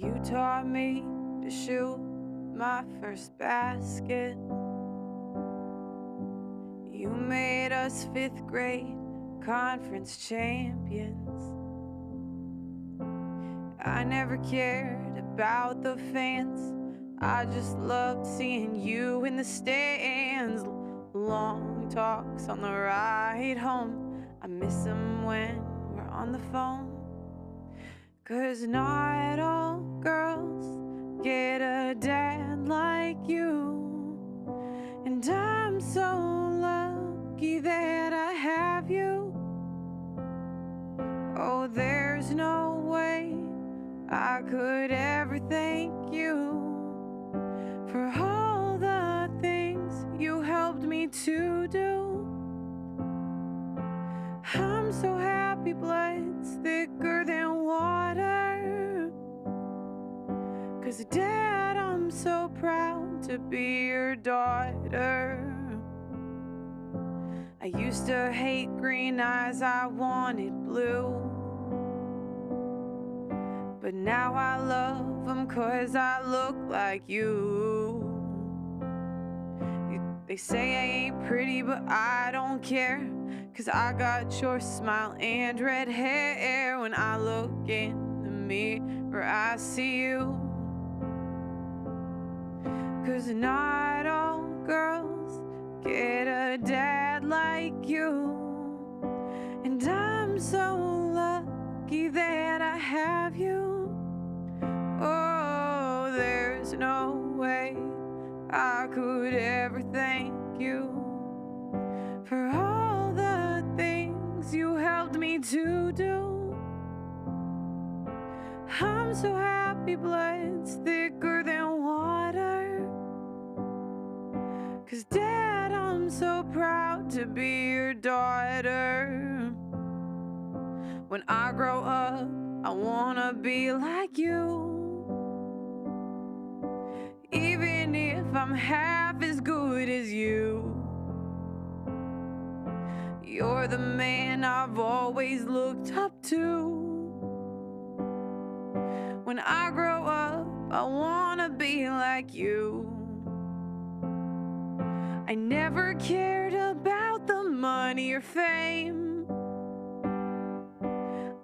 You taught me to shoot my first basket. You made us 5th grade conference champions. I never cared about the fans. I just loved seeing you in the stands. Long talks on the ride home. I miss them when we're on the phone. 'Cause not all girls get a dad like you. And I'm so lucky that I have you. Oh, there's no way I could ever thank you for all the things you helped me to do. I'm so happy blood's thicker than water. 'Cause Dad, I'm so proud to be your daughter. I used to hate green eyes, I wanted blue. But now I love them 'cause I look like you. They say I ain't pretty, but I don't care. 'Cause I got your smile and red hair. When I look in the mirror, I see you. 'Cause not all girls get a dad like you. And I'm so lucky that I have you. Oh, there's no way I could ever thank you for all the things you helped me to do. I'm so happy blood's thicker than water. 'Cause Dad, I'm so proud to be your daughter. When I grow up, I wanna be like you. Even if I'm half as good as you. You're the man I've always looked up to. When I grow up, I wanna be like you. I never cared about the money or fame.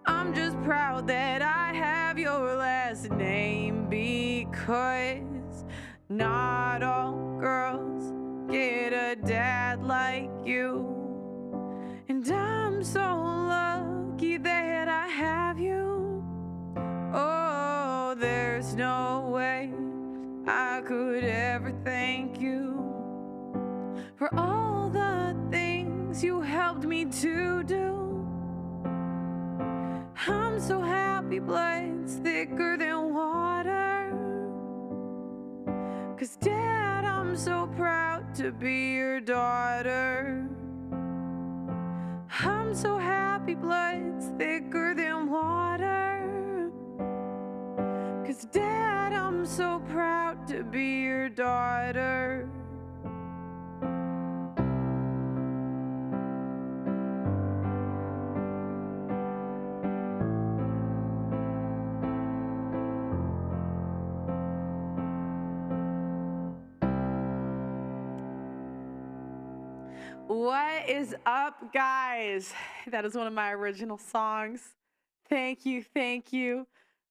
I'm just proud that I have your last name. Because not all girls get a dad like you. And I'm so lucky that I have you. Oh, there's no way I could ever thank you for all the things you helped me to do. I'm so happy blood's thicker than water. 'Cause Dad, I'm so proud to be your daughter. I'm so happy blood's thicker than water. 'Cause Dad, I'm so proud to be your daughter. What is up, guys? That is one of my original songs. Thank you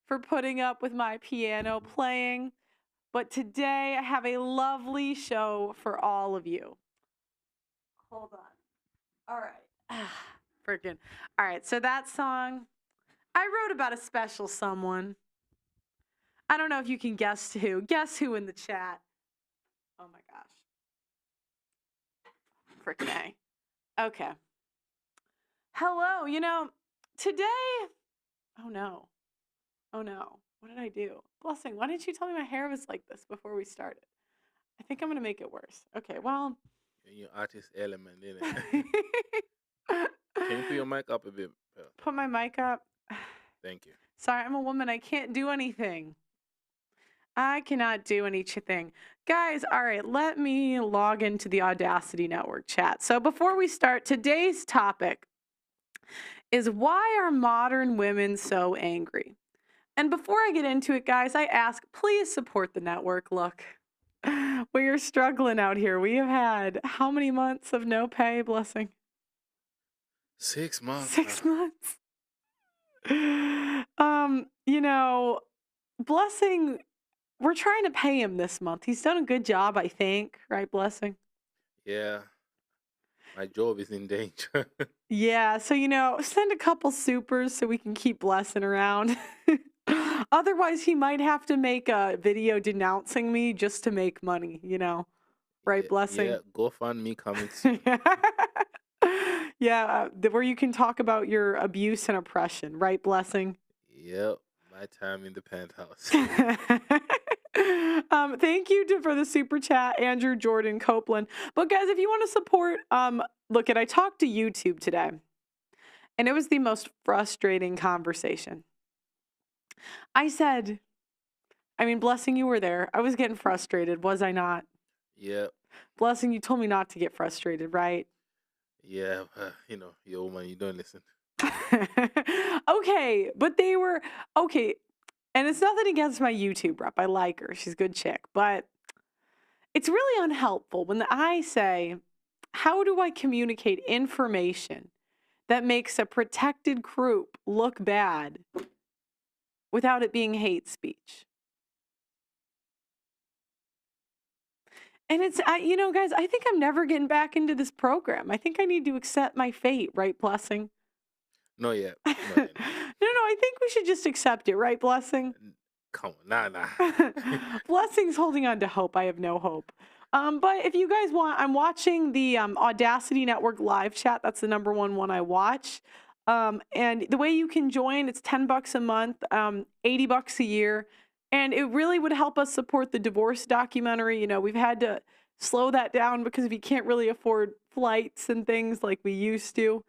for putting up with my piano playing. But today I have a lovely show for all of you. Hold on. All right. Freaking. All right, so that song, I wrote about a special someone. I don't know if you can guess who. Guess who in the chat. Oh my gosh. Frickin' A. Okay. Hello, today... Oh no. What did I do? Blessing, why didn't you tell me my hair was like this before we started? I think I'm going to make it worse. Okay, well... Your artist element, innit? Can you put your mic up a bit? Put my mic up? Thank you. Sorry, I'm a woman. I can't do anything. I cannot do anything. Guys, all right, let me log into the Audacity Network chat. So before we start, today's topic is why are modern women so angry? And before I get into it, guys, I ask, please support the network. Look, we are struggling out here. We have had how many months of no pay, Blessing? 6 months. 6 months. You know, Blessing, we're trying to pay him this month. He's done a good job, I think. Right, Blessing? Yeah. My job is in danger. Yeah, so, send a couple supers so we can keep Blessing around. Otherwise, he might have to make a video denouncing me just to make money, Right, Yeah, Blessing? GoFundMe coming soon. Yeah, where you can talk about your abuse and oppression, right, Blessing? Yep, my time in the penthouse. Thank you for the super chat, Andrew Jordan Copeland. But guys, if you want to support, I talked to YouTube today, and it was the most frustrating conversation. I said, Blessing, you were there. I was getting frustrated, was I not? Yep. Blessing, you told me not to get frustrated, right? Yeah, your old man, you don't listen. Okay, but they were okay. And it's nothing against my YouTube rep. I like her. She's a good chick. But it's really unhelpful when I say, how do I communicate information that makes a protected group look bad without it being hate speech? And it's, guys, I think I'm never getting back into this program. I think I need to accept my fate, right, Blessing? No, yeah. No, I think we should just accept it, right, Blessing? Come on, nah. Blessing's holding on to hope. I have no hope. But if you guys want, I'm watching the Audacity Network live chat. That's the number one I watch. And the way you can join, it's $10 a month, $80 a year. And it really would help us support the divorce documentary. We've had to slow that down because we can't really afford flights and things like we used to.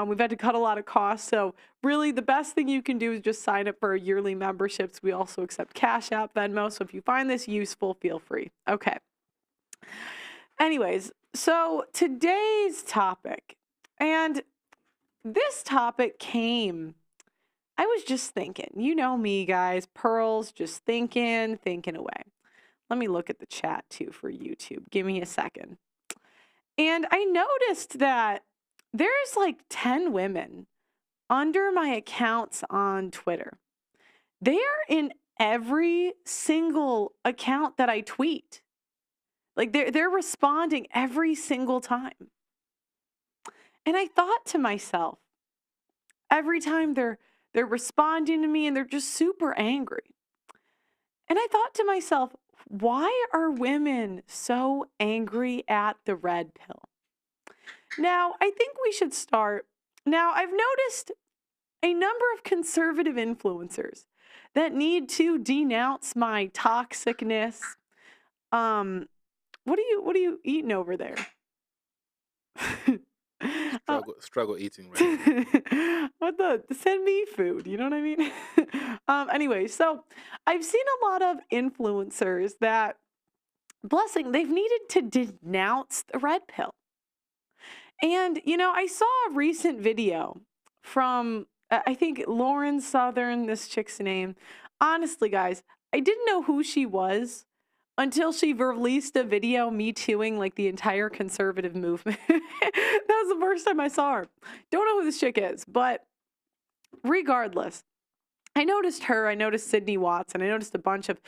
We've had to cut a lot of costs. So really the best thing you can do is just sign up for yearly memberships. We also accept Cash App, Venmo. So if you find this useful, feel free. Okay. Anyways, so today's topic, and this topic I was just thinking, you know me, guys, Pearl's just thinking away. Let me look at the chat too for YouTube. Give me a second. And I noticed that there's like 10 women under my accounts on Twitter. They are in every single account that I tweet. Like they're responding every single time. And I thought to myself, every time they're responding to me and they're just super angry. And I thought to myself, why are women so angry at the red pill? Now, I think we should start. Now, I've noticed a number of conservative influencers that need to denounce my toxicness. What are you eating over there? Struggle eating right now. Send me food, you know what I mean? Anyway, so I've seen a lot of influencers that, Blessing, they've needed to denounce the red pill. And, I saw a recent video from, I think, Lauren Southern, this chick's name. Honestly, guys, I didn't know who she was until she released a video me tooing like the entire conservative movement. That was the first time I saw her. Don't know who this chick is, but regardless, I noticed her, I noticed Sydney Watts, and I noticed a bunch of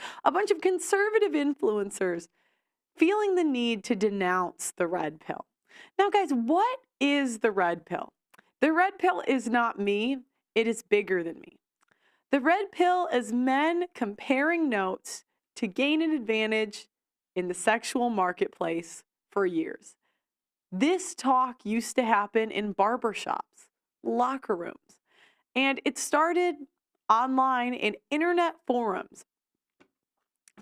conservative influencers feeling the need to denounce the red pill. Now, guys, what is the red pill? The red pill is not me. It is bigger than me. The red pill is men comparing notes to gain an advantage in the sexual marketplace for years. This talk used to happen in barbershops, locker rooms, and it started online in internet forums.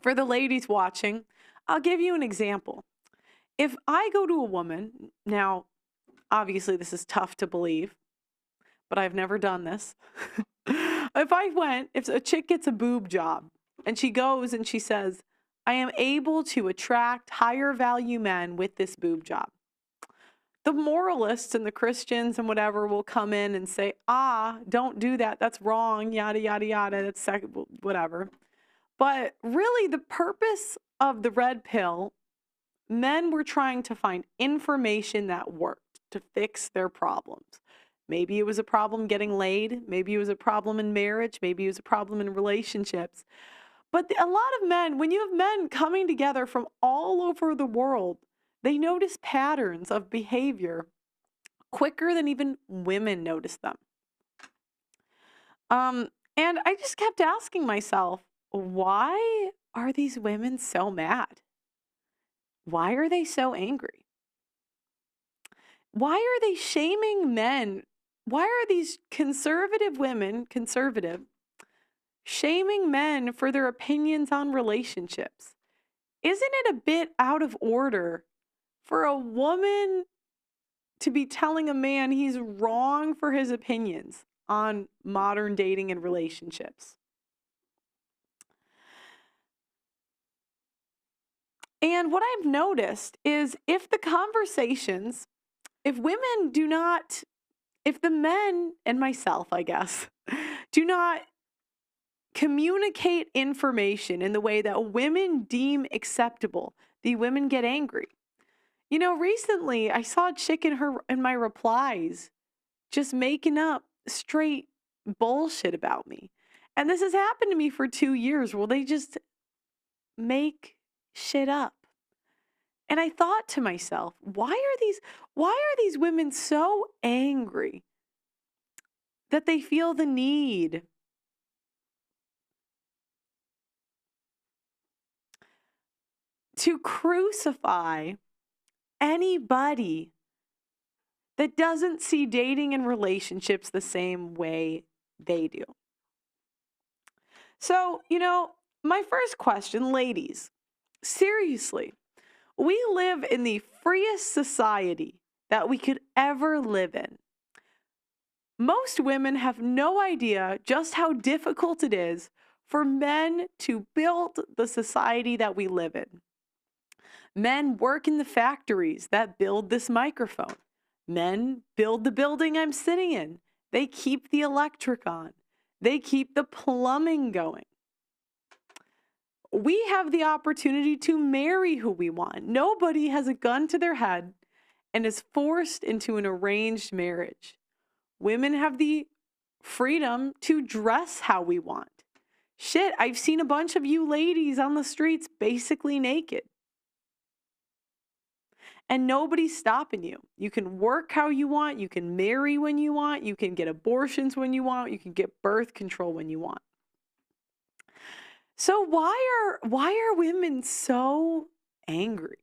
For the ladies watching, I'll give you an example. If I go to a woman, now, obviously this is tough to believe, but I've never done this. If a chick gets a boob job and she goes and she says, I am able to attract higher value men with this boob job. the moralists and the Christians and whatever will come in and say, don't do that. That's wrong. Yada, yada, yada. That's whatever. But really, the purpose of the red pill, men were trying to find information that worked to fix their problems. Maybe it was a problem getting laid. Maybe it was a problem in marriage. Maybe it was a problem in relationships. But a lot of men, when you have men coming together from all over the world, they notice patterns of behavior quicker than even women notice them. And I just kept asking myself, why are these women so mad? Why are they so angry? Why are they shaming men? Why are these conservative women, shaming men for their opinions on relationships? Isn't it a bit out of order for a woman to be telling a man he's wrong for his opinions on modern dating and relationships? And what I've noticed is if the men and myself, I guess, do not communicate information in the way that women deem acceptable, the women get angry. You know, recently I saw a chick in my replies just making up straight bullshit about me. And this has happened to me for 2 years where they just make shit up. And I thought to myself, why are these women so angry that they feel the need to crucify anybody that doesn't see dating and relationships the same way they do? So, my first question, ladies, seriously, we live in the freest society that we could ever live in. Most women have no idea just how difficult it is for men to build the society that we live in. Men work in the factories that build this microphone. Men build the building I'm sitting in. They keep the electric on. They keep the plumbing going. We have the opportunity to marry who we want. Nobody has a gun to their head and is forced into an arranged marriage. Women have the freedom to dress how we want. Shit, I've seen a bunch of you ladies on the streets basically naked. And nobody's stopping you. You can work how you want. You can marry when you want. You can get abortions when you want. You can get birth control when you want. So why are women so angry?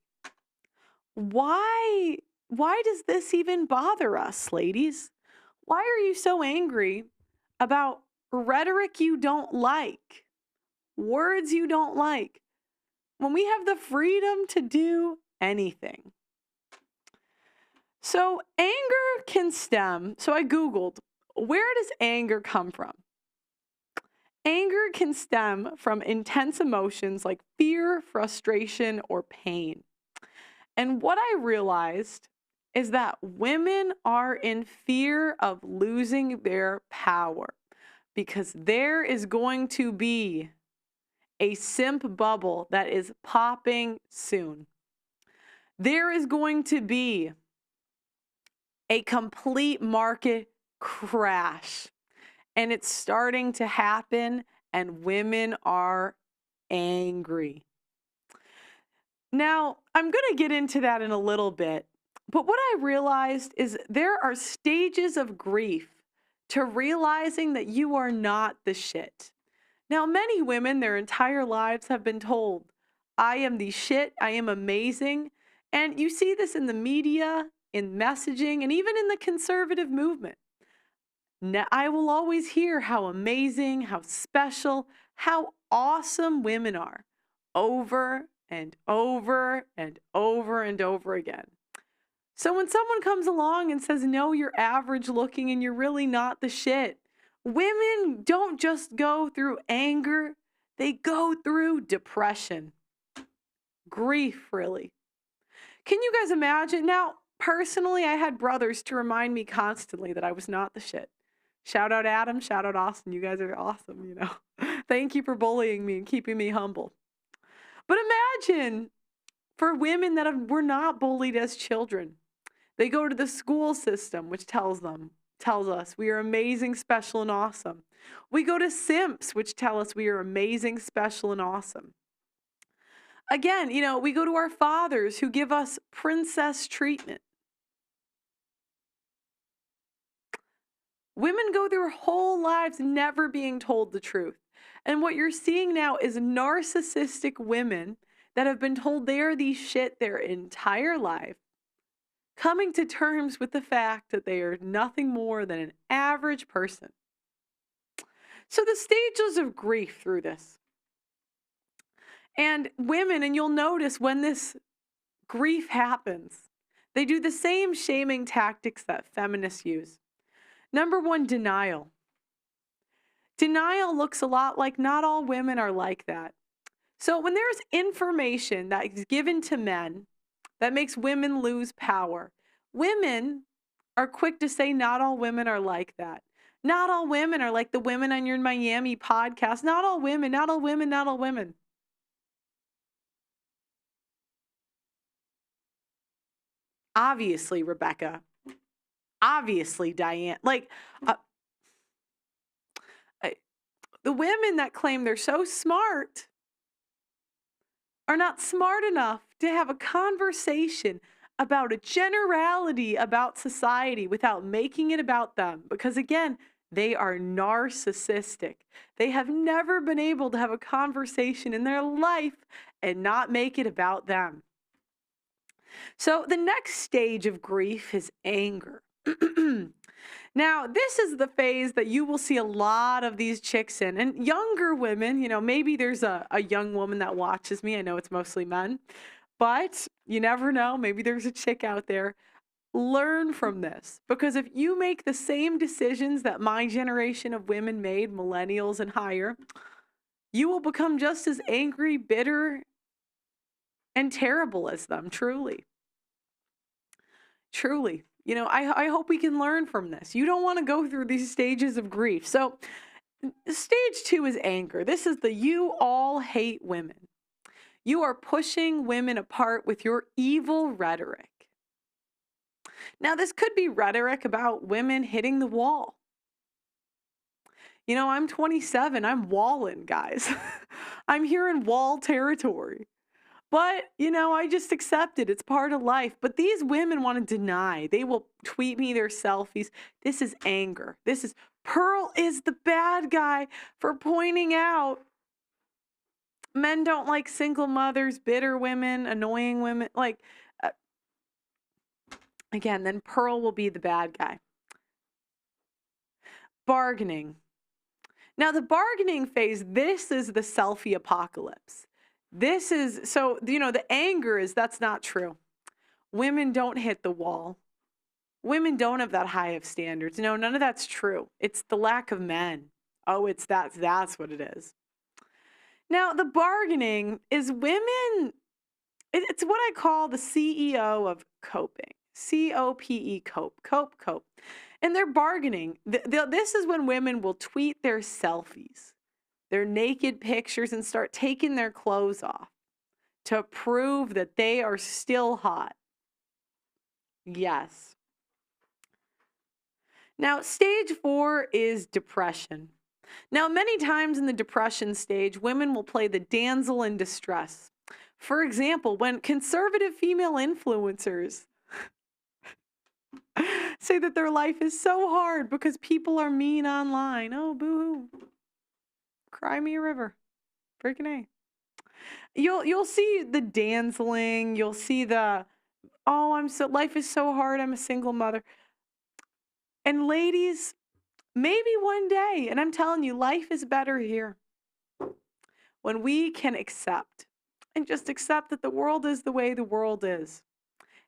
Why does this even bother us, ladies? Why are you so angry about rhetoric you don't like, words you don't like, when we have the freedom to do anything? So anger can stem. So I Googled, where does anger come from? Anger can stem from intense emotions like fear, frustration, or pain. And what I realized is that women are in fear of losing their power because there is going to be a simp bubble that is popping soon. There is going to be a complete market crash. And it's starting to happen, and women are angry. Now, I'm going to get into that in a little bit, but what I realized is there are stages of grief to realizing that you are not the shit. Now, many women their entire lives have been told, I am the shit, I am amazing, and you see this in the media, in messaging, and even in the conservative movement. Now, I will always hear how amazing, how special, how awesome women are over and over and over and over again. So when someone comes along and says, no, you're average looking and you're really not the shit, women don't just go through anger, they go through depression, grief, really. Can you guys imagine? Now, Personally, I had brothers to remind me constantly that I was not the shit. Shout out Adam, shout out Austin. You guys are awesome, you know. Thank you for bullying me and keeping me humble. But imagine for women that were not bullied as children. They go to the school system, which tells us we are amazing, special, and awesome. We go to simps, which tell us we are amazing, special, and awesome. Again, you know, we go to our fathers who give us princess treatment. Women go their whole lives never being told the truth. And what you're seeing now is narcissistic women that have been told they are the shit their entire life, coming to terms with the fact that they are nothing more than an average person. So the stages of grief through this. And women, and you'll notice when this grief happens, they do the same shaming tactics that feminists use. Number one, denial. Denial looks a lot like not all women are like that. So when there's information that is given to men that makes women lose power, women are quick to say not all women are like that. Not all women are like the women on your Miami podcast. Not all women, not all women, not all women. Obviously, Rebecca. Obviously, Diane. Like, the women that claim they're so smart are not smart enough to have a conversation about a generality about society without making it about them. Because again, they are narcissistic. They have never been able to have a conversation in their life and not make it about them. So the next stage of grief is anger. Now, this is the phase that you will see a lot of these chicks in. And younger women, you know, maybe there's a young woman that watches me. I know it's mostly men, but you never know. Maybe there's a chick out there. Learn from this. Because if you make the same decisions that my generation of women made, millennials and higher, you will become just as angry, bitter, and terrible as them, truly. Truly. You know, I hope we can learn from this. You don't want to go through these stages of grief. So stage 2 is anger. This is the you all hate women. You are pushing women apart with your evil rhetoric. Now, this could be rhetoric about women hitting the wall. You know, I'm 27. I'm walling, guys. I'm here in wall territory. But, you know, I just accept it. It's part of life. But these women want to deny. They will tweet me their selfies. This is anger. Pearl is the bad guy for pointing out men don't like single mothers, bitter women, annoying women. Like, again, then Pearl will be the bad guy. Bargaining. Now, the bargaining phase, this is the selfie apocalypse. This is, so, you know, the anger is, that's not true. Women don't hit the wall. Women don't have that high of standards. No, none of that's true. It's the lack of men. Oh, that's what it is. Now, the bargaining is women, it's what I call the CEO of coping. C-O-P-E, cope. And they're bargaining. This is when women will tweet their selfies, their naked pictures, and start taking their clothes off to prove that they are still hot. Yes. Now, stage 4 is depression. Now, many times in the depression stage, women will play the damsel in distress. For example, when conservative female influencers say that their life is so hard because people are mean online. Oh, boo-hoo. Cry me a river. Freaking A. You'll see the danceling. You'll see the, oh, life is so hard. I'm a single mother. And ladies, maybe one day, and I'm telling you, life is better here. When we can accept, and just accept that the world is the way the world is.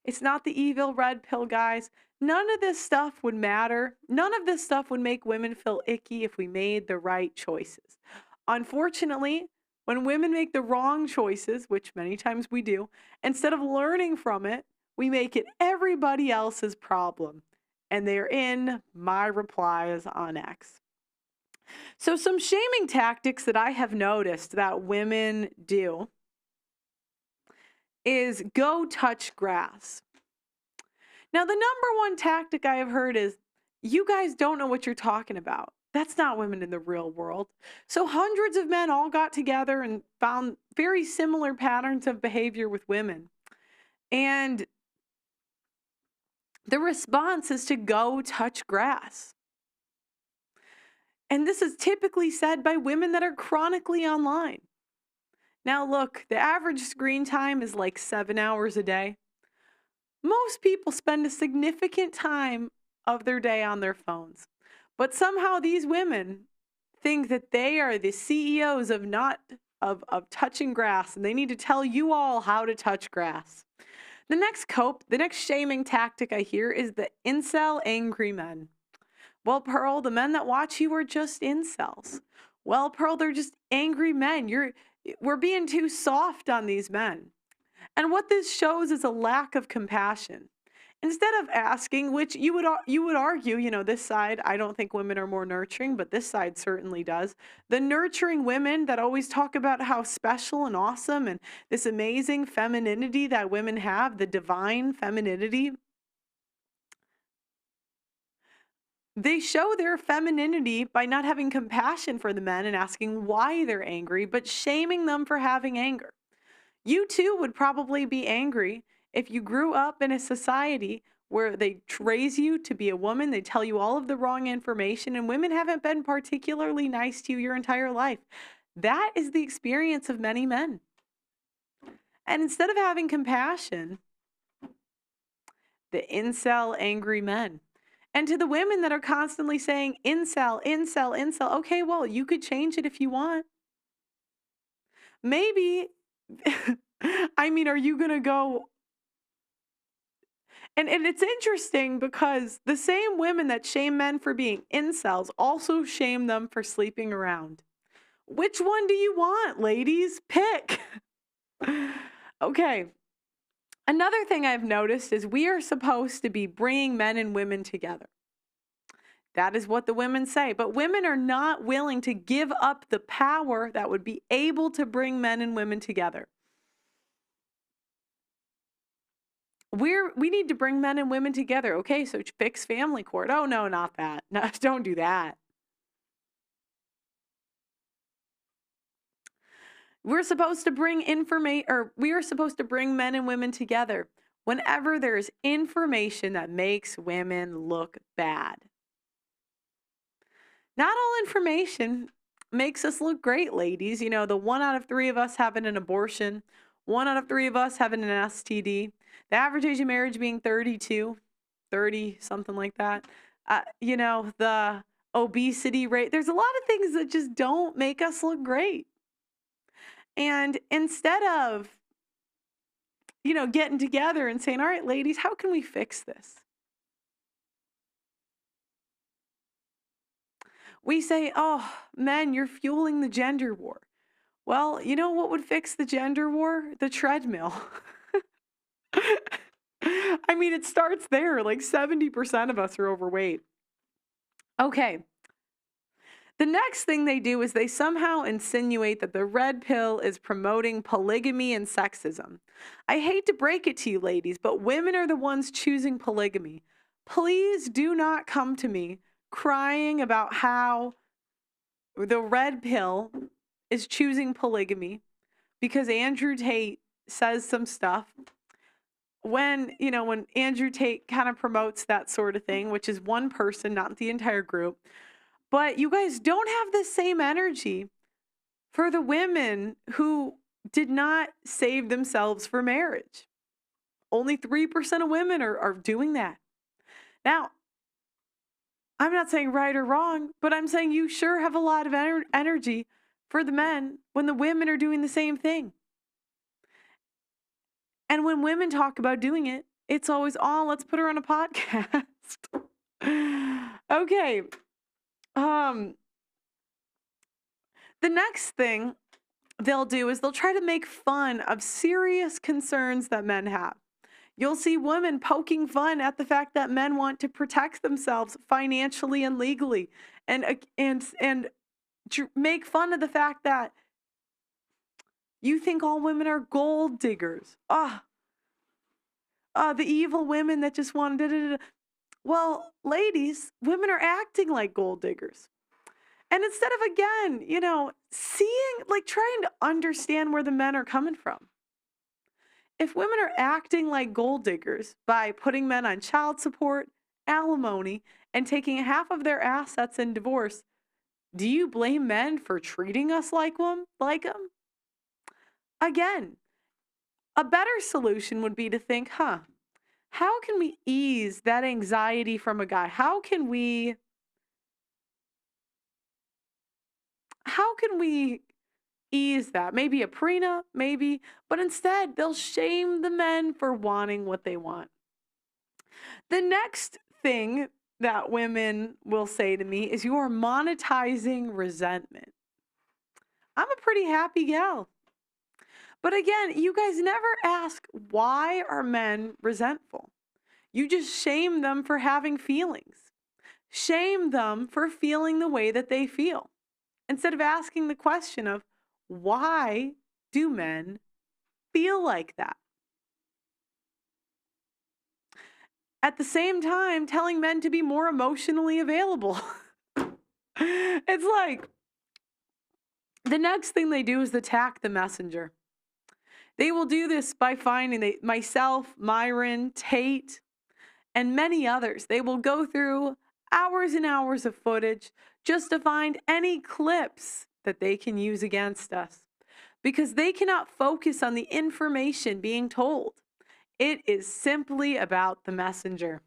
It's not the evil red pill, guys. None of this stuff would matter. None of this stuff would make women feel icky if we made the right choices. Unfortunately, when women make the wrong choices, which many times we do, instead of learning from it, we make it everybody else's problem. And they're in my replies on X. So some shaming tactics that I have noticed that women do is go touch grass. Now, the number one tactic I have heard is, you guys don't know what you're talking about. That's not women in the real world. So hundreds of men all got together and found very similar patterns of behavior with women. And the response is to go touch grass. And this is typically said by women that are chronically online. Now, look, the average screen time is like 7 hours a day. Most people spend a significant time of their day on their phones. But somehow these women think that they are the CEOs of touching grass, and they need to tell you all how to touch grass. The next shaming tactic I hear is the incel angry men. Well, Pearl, the men that watch you are just incels. Well, Pearl, they're just angry men. We're being too soft on these men. And what this shows is a lack of compassion. Instead of asking, which you would argue, this side, I don't think women are more nurturing, but this side certainly does. The nurturing women that always talk about how special and awesome and this amazing femininity that women have, the divine femininity, they show their femininity by not having compassion for the men and asking why they're angry, but shaming them for having anger. You too would probably be angry if you grew up in a society where they raise you to be a woman, they tell you all of the wrong information, and women haven't been particularly nice to you your entire life. That is the experience of many men. And instead of having compassion, the incel angry men. And to the women that are constantly saying incel, incel, incel, okay, well, you could change it if you want. Maybe, are you going to go? And it's interesting because the same women that shame men for being incels also shame them for sleeping around. Which one do you want, ladies? Pick. Okay. Another thing I've noticed is we are supposed to be bringing men and women together. That is what the women say. But women are not willing to give up the power that would be able to bring men and women together. We need to bring men and women together. Okay, so fix family court. Oh, no, not that. No, don't do that. We're supposed to bring we are supposed to bring men and women together whenever there's information that makes women look bad. Not all information makes us look great, ladies. The 1 out of 3 of us having an abortion, 1 out of 3 of us having an STD, the average age of marriage being 32, 30, something like that. The obesity rate. There's a lot of things that just don't make us look great. And instead of, getting together and saying, all right, ladies, how can we fix this? We say, oh, men, you're fueling the gender war. Well, you know what would fix the gender war? The treadmill. It starts there. Like 70% of us are overweight. Okay. The next thing they do is they somehow insinuate that the red pill is promoting polygamy and sexism. I hate to break it to you, ladies, but women are the ones choosing polygamy. Please do not come to me crying about how the red pill is choosing polygamy because Andrew Tate says some stuff. When Andrew Tate kind of promotes that sort of thing, which is one person, not the entire group. But you guys don't have the same energy for the women who did not save themselves for marriage. Only 3% of women are doing that. Now, I'm not saying right or wrong, but I'm saying you sure have a lot of energy for the men when the women are doing the same thing. And when women talk about doing it, it's always, oh, let's put her on a podcast. Okay. The next thing they'll do is they'll try to make fun of serious concerns that men have. You'll see women poking fun at the fact that men want to protect themselves financially and legally, and make fun of the fact that you think all women are gold diggers. The evil women that just want da, da, da, da. Well, ladies, women are acting like gold diggers. And instead of, again, seeing, like, trying to understand where the men are coming from. If women are acting like gold diggers by putting men on child support, alimony, and taking half of their assets in divorce, do you blame men for treating us like them? Again, a better solution would be to think, how can we ease that anxiety from a guy? How can we ease that? Maybe a prenup, maybe, but instead they'll shame the men for wanting what they want. The next thing that women will say to me is, you are monetizing resentment. I'm a pretty happy gal. But again, you guys never ask, why are men resentful? You just shame them for having feelings. Shame them for feeling the way that they feel. Instead of asking the question of, why do men feel like that? At the same time, telling men to be more emotionally available. It's like, the next thing they do is attack the messenger. They will do this by finding myself, Myron, Tate, and many others. They will go through hours and hours of footage just to find any clips that they can use against us, because they cannot focus on the information being told. It is simply about the messenger.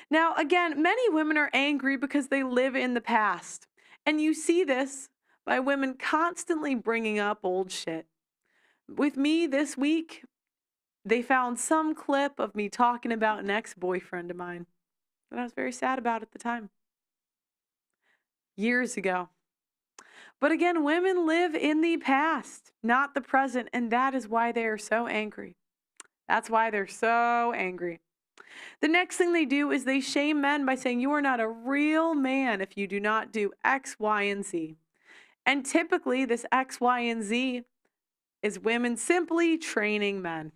Now, again, many women are angry because they live in the past. And you see this by women constantly bringing up old shit. With me this week, they found some clip of me talking about an ex-boyfriend of mine that I was very sad about at the time. Years ago. But again, women live in the past, not the present, and that is why they are so angry. That's why they're so angry. The next thing they do is they shame men by saying, you are not a real man if you do not do X, Y, and Z. And typically, this X, Y, and Z is women simply training men.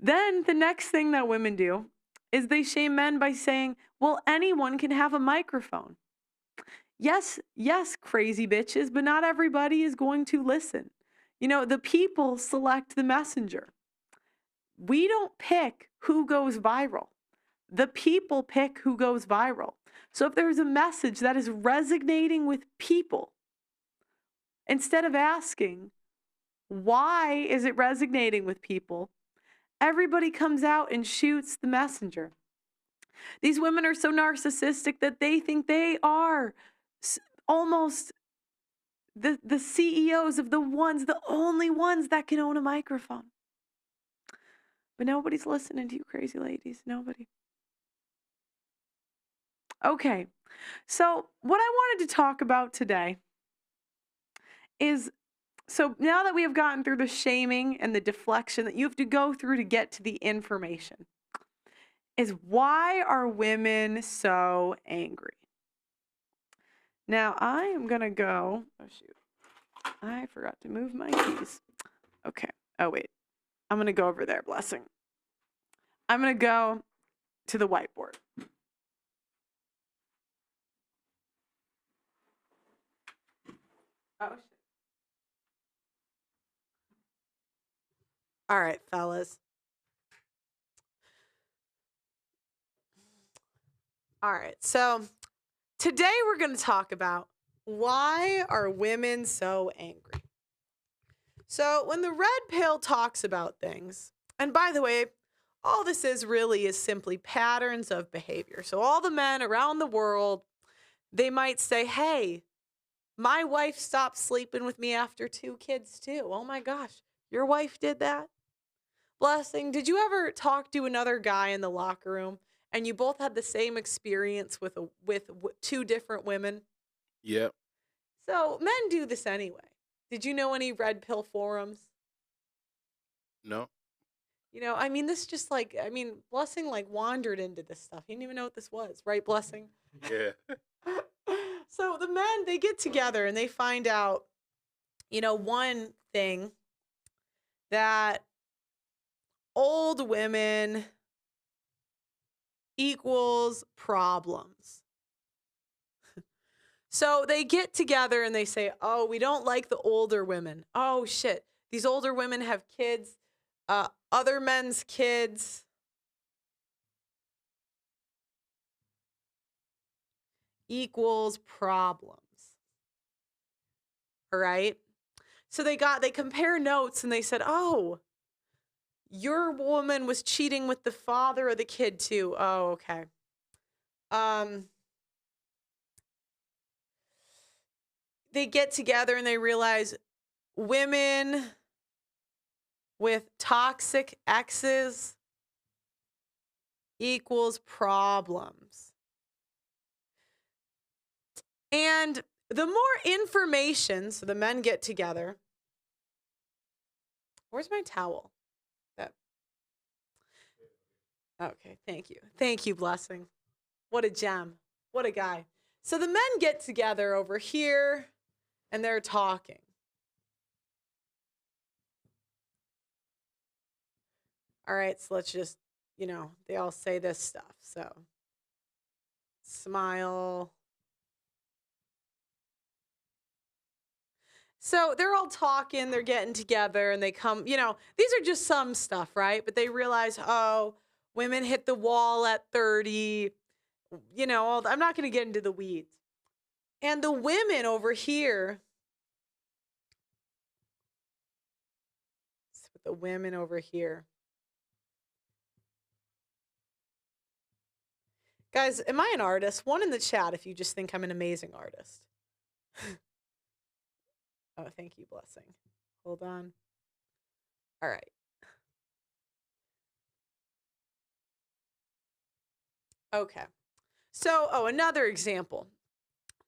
Then the next thing that women do is they shame men by saying, well, anyone can have a microphone. Yes, crazy bitches, but not everybody is going to listen. The people select the messenger. We don't pick who goes viral. The people pick who goes viral. So if there's a message that is resonating with people, instead of asking, why is it resonating with people? Everybody comes out and shoots the messenger. These women are so narcissistic that they think they are almost the CEOs of the only ones that can own a microphone. But nobody's listening to you crazy ladies. Nobody. Okay, so what I wanted to talk about today is, so now that we have gotten through the shaming and the deflection that you have to go through to get to the information, is why are women so angry? Now, I am going to go, oh shoot, I forgot to move my keys. Okay, oh wait, I'm going to go over there, blessing. I'm going to go to the whiteboard. Oh shit. All right, fellas. All right, so today we're going to talk about, why are women so angry? So when the red pill talks about things, and by the way, all this is simply patterns of behavior. So all the men around the world, they might say, hey, my wife stopped sleeping with me after 2 kids too. Oh my gosh, your wife did that? Blessing, did you ever talk to another guy in the locker room and you both had the same experience with 2 different women? Yep. So men do this anyway. Did you know any red pill forums? No. I mean, this just like, Blessing like wandered into this stuff. He didn't even know what this was, right, Blessing? Yeah. So the men, they get together and they find out, one thing that old women equals problems. So they get together and they say, oh, we don't like the older women. Oh, shit. These older women have kids, other men's kids. Equals problems. All right. So they compare notes and they said, oh, your woman was cheating with the father of the kid too. Oh, okay. They get together and they realize women with toxic exes equals problems. And the more information, so the men get together. Where's my towel? Okay, thank you. Thank you, Blessing. What a gem. What a guy. So the men get together over here and they're talking. All right, so let's just, they all say this stuff. So smile. So they're all talking, they're getting together, and they come, these are just some stuff, right? But they realize, oh, women hit the wall at 30, I'm not going to get into the weeds. And the women over here, let's put the women over here. Guys, am I an artist? One in the chat if you just think I'm an amazing artist. Oh, thank you, Blessing. Hold on. All right. Okay. So, another example.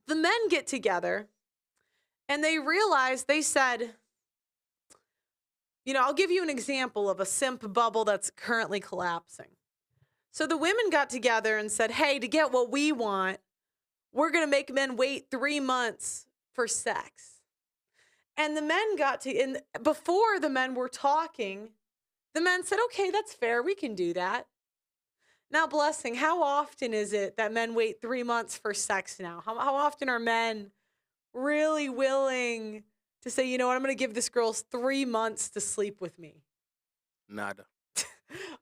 The men get together and they realize, they said, I'll give you an example of a simp bubble that's currently collapsing. So the women got together and said, hey, to get what we want, we're going to make men wait 3 months for sex. And the men and before the men were talking, the men said, okay, that's fair. We can do that. Now, Blessing, how often is it that men wait 3 months for sex now? How often are men really willing to say, you know what, I'm going to give this girl 3 months to sleep with me? Nada.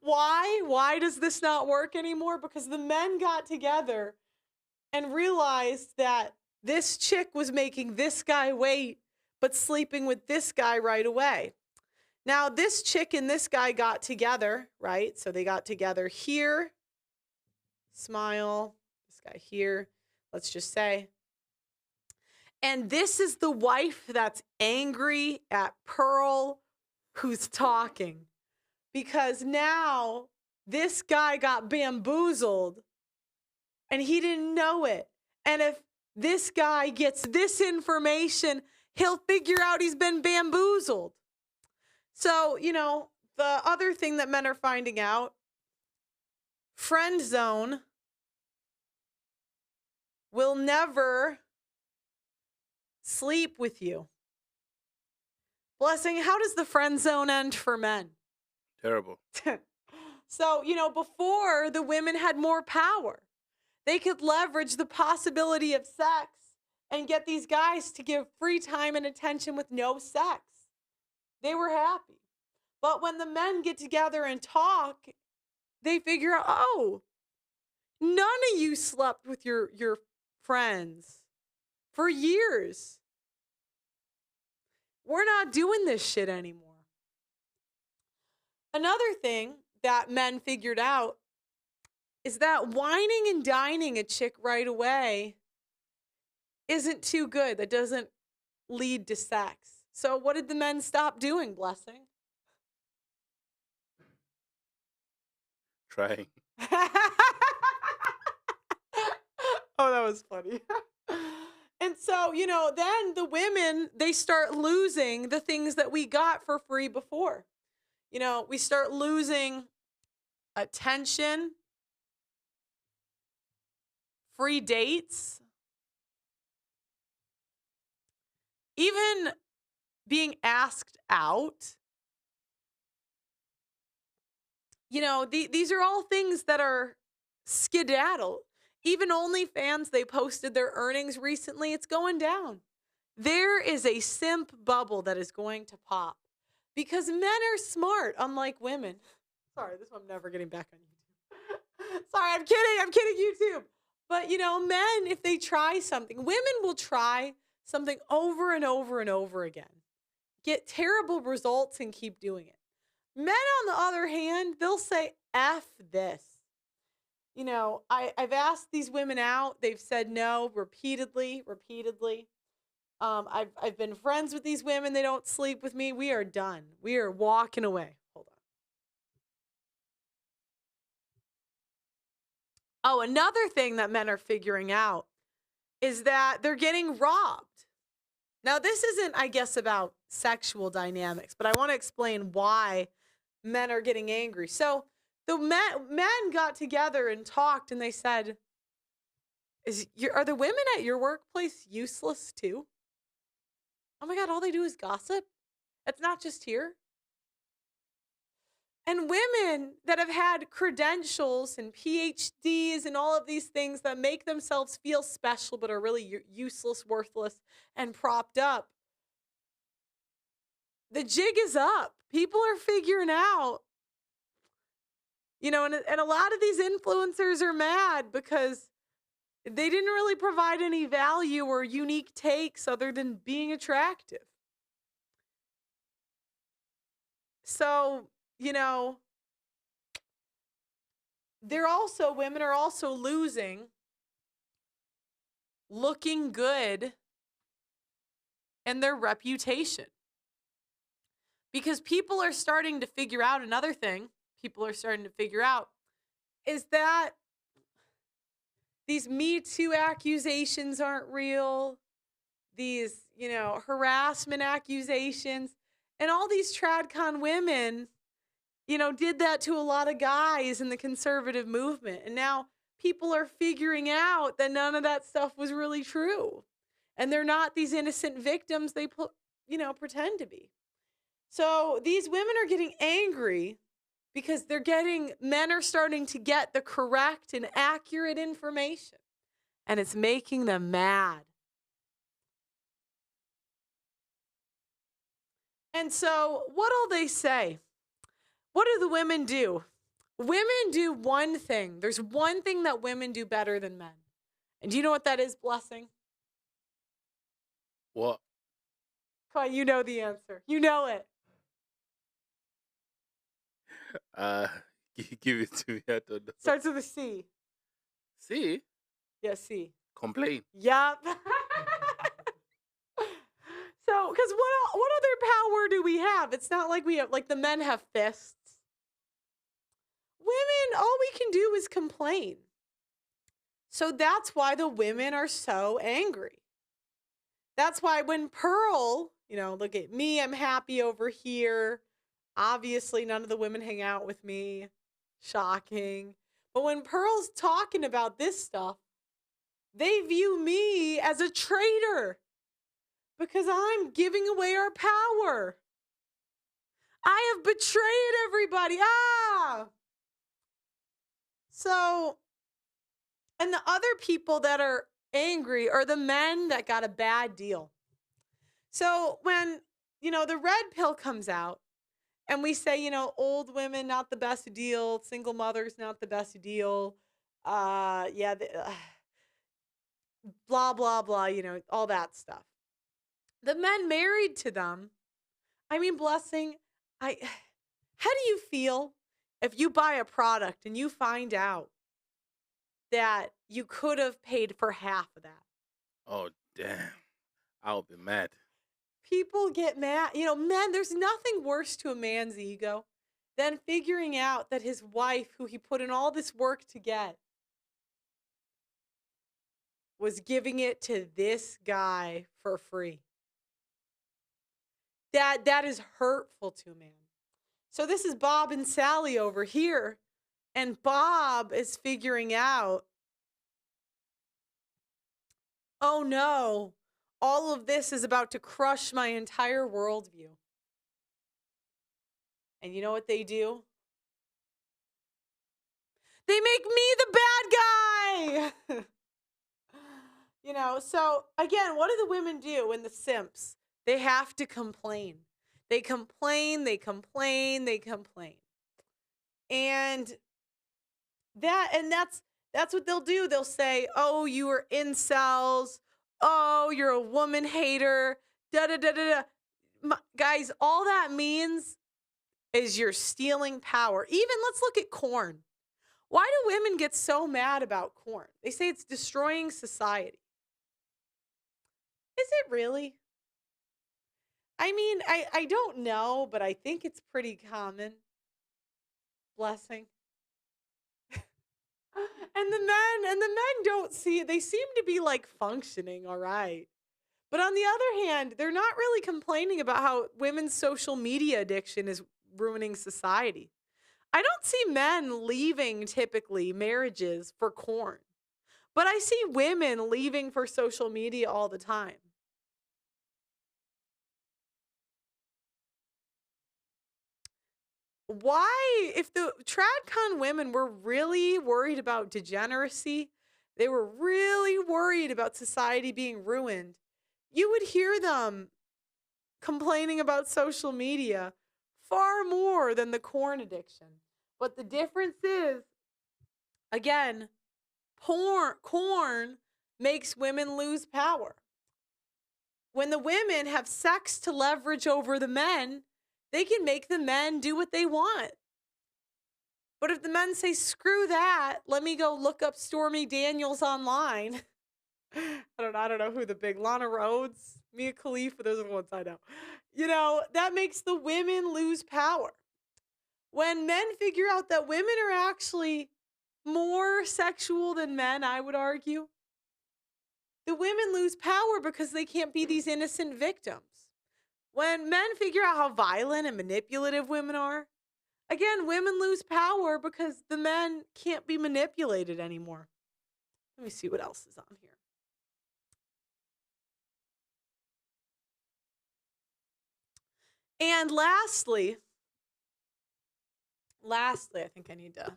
Why? Why does this not work anymore? Because the men got together and realized that this chick was making this guy wait, but sleeping with this guy right away. Now, this chick and this guy got together, right? So they got together here. Smile. This guy here. Let's just say. And this is the wife that's angry at Pearl who's talking. Because now this guy got bamboozled and he didn't know it. And if this guy gets this information, he'll figure out he's been bamboozled. So, the other thing that men are finding out, friend zone will never sleep with you. Blessing, how does the friend zone end for men? Terrible. So, before the women had more power. They could leverage the possibility of sex and get these guys to give free time and attention with no sex. They were happy. But when the men get together and talk, they figure out, oh, none of you slept with your friends for years. We're not doing this shit anymore. Another thing that men figured out is that whining and dining a chick right away isn't too good. That doesn't lead to sex. So what did the men stop doing, Blessing? Trying. Oh, that was funny. And so, then the women, they start losing the things that we got for free before. We start losing attention, free dates, even being asked out. These are all things that are skedaddle. Even OnlyFans, they posted their earnings recently. It's going down. There is a simp bubble that is going to pop because men are smart, unlike women. Sorry, this one I'm never getting back on YouTube. Sorry, I'm kidding YouTube. But, men, if they try something, women will try something over and over and over again, get terrible results and keep doing it. Men, on the other hand, they'll say, F this. I've asked these women out. They've said no repeatedly. I've been friends with these women. They don't sleep with me. We are done. We are walking away. Hold on. Oh, another thing that men are figuring out is that they're getting robbed. Now, this isn't, I guess, about sexual dynamics, but I want to explain why men are getting angry. So the men got together and talked, and they said, are the women at your workplace useless too? Oh my God, all they do is gossip? It's not just here. And women that have had credentials and PhDs and all of these things that make themselves feel special but are really useless, worthless, and propped up. The jig is up. People are figuring out, and a lot of these influencers are mad because they didn't really provide any value or unique takes other than being attractive. So, women are also losing looking good and their reputation. Because people are starting to figure out another thing. People are starting to figure out is that these Me Too accusations aren't real. These, harassment accusations and all these tradcon women, did that to a lot of guys in the conservative movement. And now people are figuring out that none of that stuff was really true. And they're not these innocent victims they pretend to be. So these women are getting angry because men are starting to get the correct and accurate information. And it's making them mad. And so what'll they say? What do the women do? Women do one thing. There's one thing that women do better than men. And do you know what that is, Blessing? What? Come on, you know the answer. You know it. Give it to me. I don't know. Starts with a C. C? Yeah, C. Complain. Yup. So, because what other power do we have? It's not like we have, like the men have fists. Women, all we can do is complain. So that's why the women are so angry. That's why when Pearl, look at me, I'm happy over here. Obviously, none of the women hang out with me. Shocking. But when Pearl's talking about this stuff, they view me as a traitor because I'm giving away our power. I have betrayed everybody. So, and the other people that are angry are the men that got a bad deal. So when, the red pill comes out and we say, old women, not the best deal. Single mothers, not the best deal. Blah, blah, blah, all that stuff. The men married to them, Blessing, how do you feel if you buy a product and you find out that you could have paid for half of that? Oh, damn. I'll be mad. People get mad. Men, there's nothing worse to a man's ego than figuring out that his wife, who he put in all this work to get, was giving it to this guy for free. That is hurtful to a man. So this is Bob and Sally over here. And Bob is figuring out, oh no, all of this is about to crush my entire worldview. And you know what they do? They make me the bad guy. So again, what do the women do in the simps? They have to complain. They complain, they complain, they complain. And that's what they'll do. They'll say, "Oh, you are incels. Oh, you're a woman hater." Da da da da da. Guys, all that means is you're stealing power. Even let's look at corn. Why do women get so mad about corn? They say it's destroying society. Is it really? I mean, I don't know, but I think it's pretty common. Blessing. And the men don't see it. They seem to be like functioning all right. But on the other hand, they're not really complaining about how women's social media addiction is ruining society. I don't see men leaving typically marriages for corn, but I see women leaving for social media all the time. Why, if the TradCon women were really worried about degeneracy, they were really worried about society being ruined, you would hear them complaining about social media far more than the corn addiction. But the difference is, again, corn makes women lose power. When the women have sex to leverage over the men, they can make the men do what they want. But if the men say, screw that, let me go look up Stormy Daniels online. I don't know who the big Lana Rhodes, Mia Khalifa, those are the ones I know. That makes the women lose power. When men figure out that women are actually more sexual than men, I would argue, the women lose power because they can't be these innocent victims. When men figure out how violent and manipulative women are, again, women lose power because the men can't be manipulated anymore. Let me see what else is on here. And lastly, I think I need to.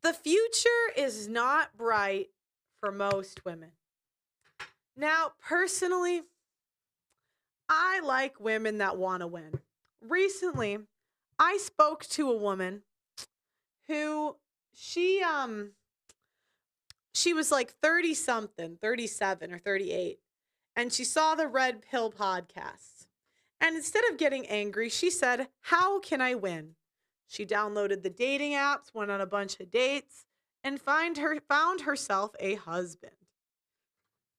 The future is not bright for most women. Now, personally, I like women that want to win. Recently, I spoke to a woman who she was like 30 something, 37 or 38, and she saw the Red Pill podcast. And instead of getting angry, she said, "How can I win?" She downloaded the dating apps, went on a bunch of dates, and found herself a husband.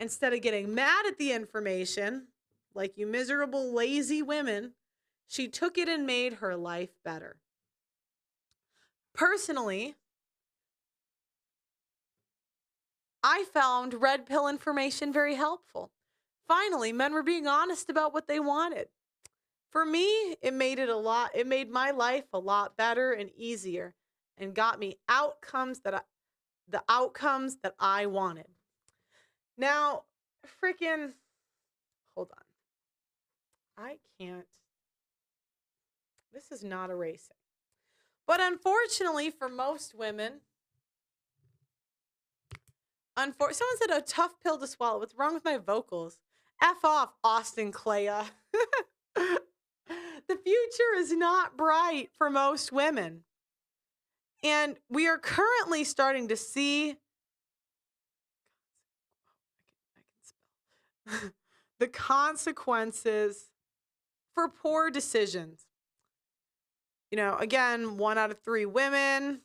Instead of getting mad at the information, like you miserable, lazy women, she took it and made her life better. Personally, I found red pill information very helpful. Finally, men were being honest about what they wanted. For me, it made my life a lot better and easier and got me the outcomes that I wanted. Now, hold on. I can't. This is not erasing. But unfortunately for most women, someone said a tough pill to swallow. What's wrong with my vocals? F off, Austin Clea. The future is not bright for most women. And we are currently starting to see the consequences for poor decisions. Again, 1 out of 3 women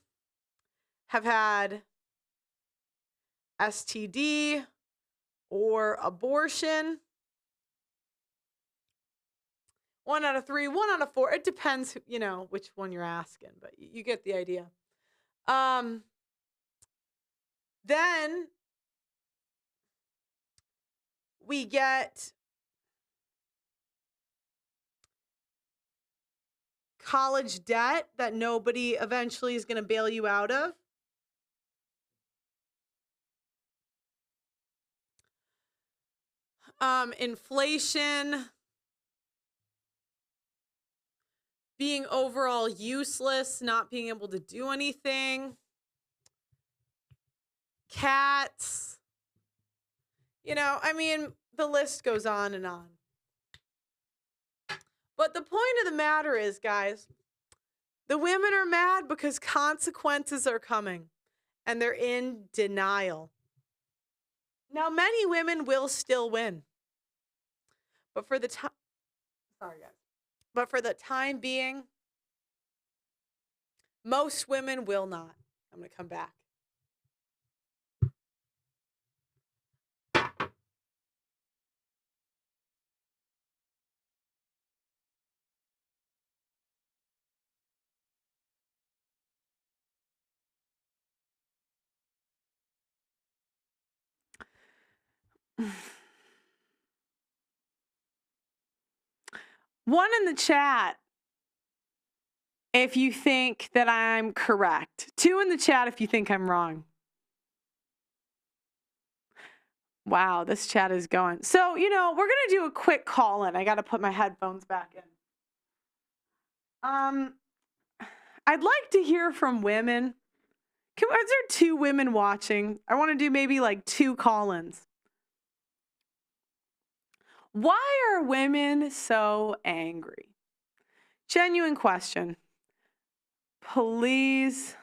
have had STD or abortion. 1 out of 3, 1 out of 4. It depends, which one you're asking, but you get the idea. Then we get college debt that nobody eventually is going to bail you out of. Inflation, being overall useless, not being able to do anything, cats, I mean, the list goes on and on. But the point of the matter is, guys, the women are mad because consequences are coming and they're in denial. Now, many women will still win. But for the time, sorry guys. But for the time being, most women will not. I'm going to come back. One in the chat if you think that I'm correct. 2 in the chat if you think I'm wrong. Wow, this chat is going. So, we're going to do a quick call-in. I got to put my headphones back in. I'd like to hear from women. Is there 2 women watching? I want to do maybe like 2 call-ins. Why are women so angry? Genuine question. Please.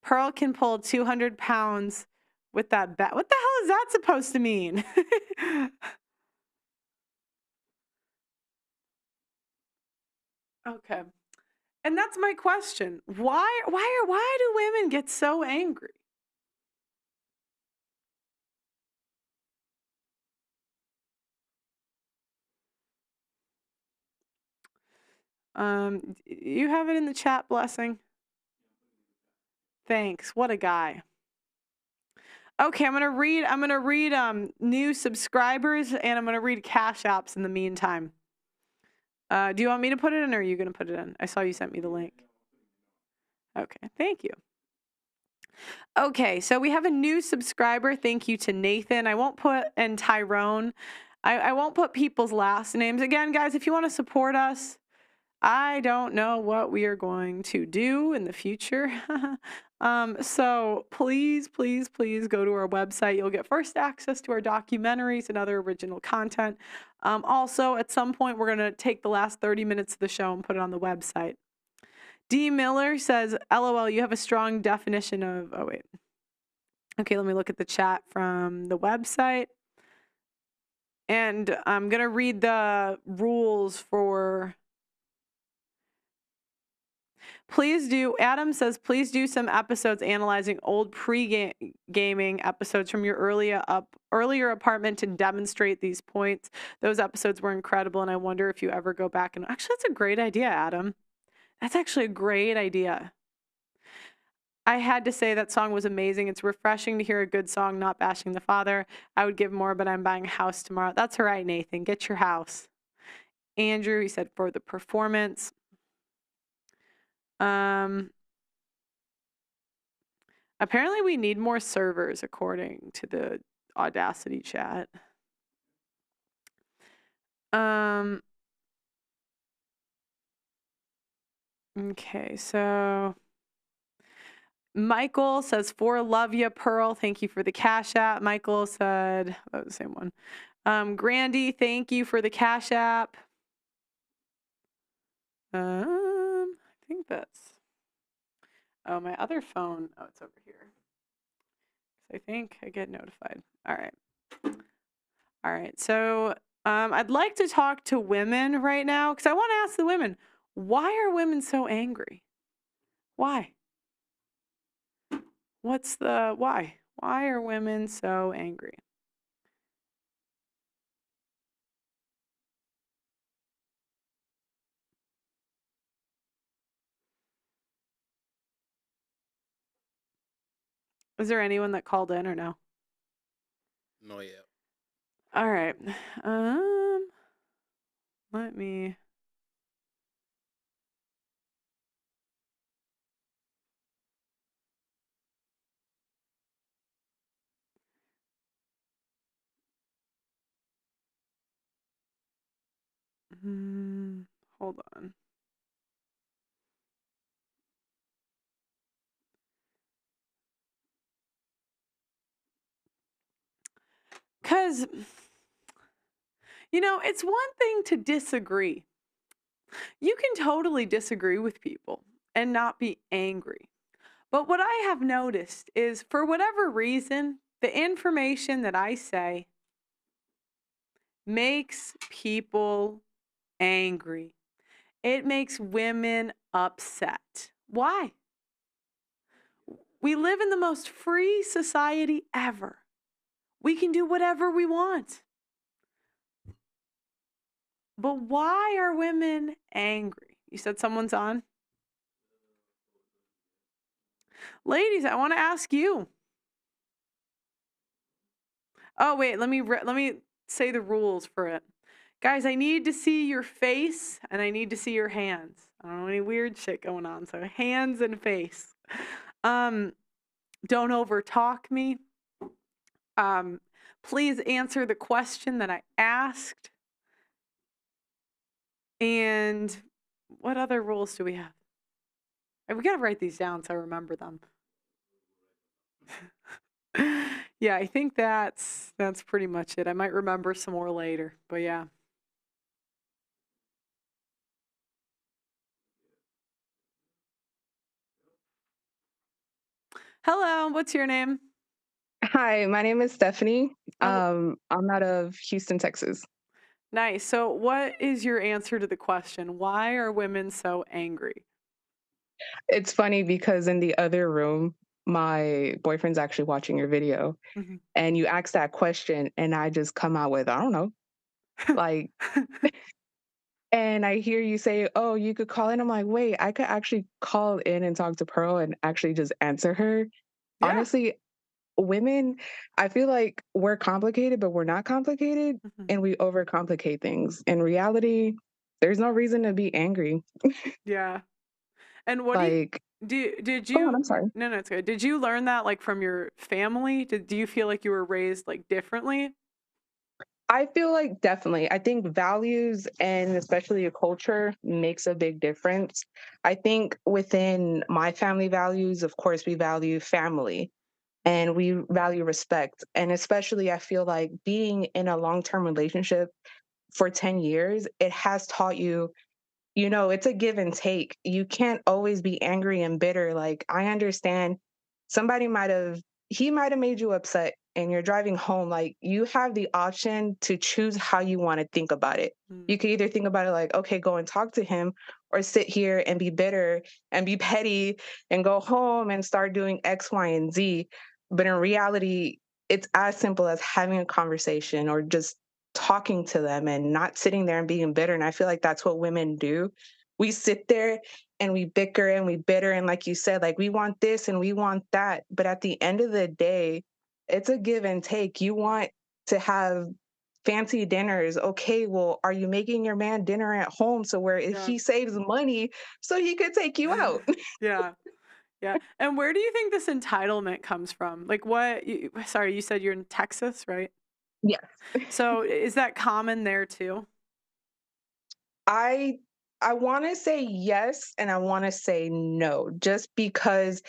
Pearl can pull 200 pounds with that bet. What the hell is that supposed to mean? Okay. And that's my question. Why do women get so angry? You have it in the chat, Blessing. Thanks. What a guy. Okay, I'm gonna read new subscribers and I'm gonna read cash apps in the meantime. Do you want me to put it in or are you gonna put it in? I saw you sent me the link. Okay, thank you. Okay, so we have a new subscriber. Thank you to Nathan. I won't put and Tyrone. I won't put people's last names. Again, guys, if you want to support us, I don't know what we are going to do in the future. So please, please, please go to our website. You'll get first access to our documentaries and other original content. Also, at some point, we're going to take the last 30 minutes of the show and put it on the website. D. Miller says, LOL, you have a strong definition of... Oh, wait. Okay, let me look at the chat from the website. And I'm going to read the rules for... Please do, Adam says, please do some episodes analyzing old pre-gaming episodes from your earlier apartment to demonstrate these points. Those episodes were incredible, and I wonder if you ever go back and... Actually, that's a great idea, Adam. That's actually a great idea. I had to say that song was amazing. It's refreshing to hear a good song, not bashing the father. I would give more, but I'm buying a house tomorrow. That's all right, Nathan. Get your house. Andrew, he said, for the performance. Apparently we need more servers according to the Audacity chat. Okay, so Michael says, for love ya, Pearl. Thank you for the Cash App. Michael said, oh, the same one. Grandy, thank you for the Cash App. I think that's... Oh, my other phone. Oh, it's over here. I think I get notified. All right. All right. So I'd like to talk to women right now because I want to ask the women, why are women so angry? Why? What's the why? Why are women so angry? Is there anyone that called in or no? No, yet. All right. Let me... Hold on. Because, it's one thing to disagree. You can totally disagree with people and not be angry. But what I have noticed is, for whatever reason, the information that I say makes people angry. It makes women upset. Why? We live in the most free society ever. We can do whatever we want. But why are women angry? You said someone's on? Ladies, I want to ask you. Oh, wait, let me say the rules for it. Guys, I need to see your face and I need to see your hands. I don't know any weird shit going on, so hands and face. Don't overtalk me. Please answer the question that I asked. And what other rules do we have? We got to write these down so I remember them. Yeah, I think that's pretty much it. I might remember some more later, but yeah. Hello, what's your name? Hi, my name is Stephanie. Oh, I'm out of Houston, Texas. nice. So, what is your answer to the question? Why are women so angry? It's funny because in the other room, my boyfriend's actually watching your video, Mhm. and you ask that question, and I just come out with, I don't know. Like, and I hear you say, oh, you could call in. I'm like, wait, I could actually call in and talk to Pearl and actually just answer her. Yeah. Honestly, women, I feel like we're complicated, but we're not complicated, Mhm. and we overcomplicate things. In reality, there's no reason to be angry. Yeah. And what Like, did oh, you I'm sorry. no, it's good. Did you learn that like from your family? Do you feel like you were raised like differently? I feel like definitely. I think values and especially a culture makes a big difference. I think within my family values, of course, we value family and we value respect. And especially, I feel like being in a long term relationship for 10 years, it has taught you, it's a give and take. You can't always be angry and bitter. Like, I understand somebody he might have made you upset and you're driving home. Like, you have the option to choose how you want to think about it. Mm. You can either think about it like, okay, go and talk to him, or sit here and be bitter and be petty and go home and start doing X, Y, and Z. But in reality, it's as simple as having a conversation or just talking to them and not sitting there and being bitter. And I feel like that's what women do. We sit there and we bicker and we bitter. And like you said, like we want this and we want that. But at the end of the day, it's a give and take. You want to have fancy dinners. Okay, well, are you making your man dinner at home so where Yeah. he saves money so he could take you out? Yeah. Yeah. And where do you think this entitlement comes from? Like sorry, you said you're in Texas, right? Yes. So is that common there too? I I want to say yes and I want to say no, just because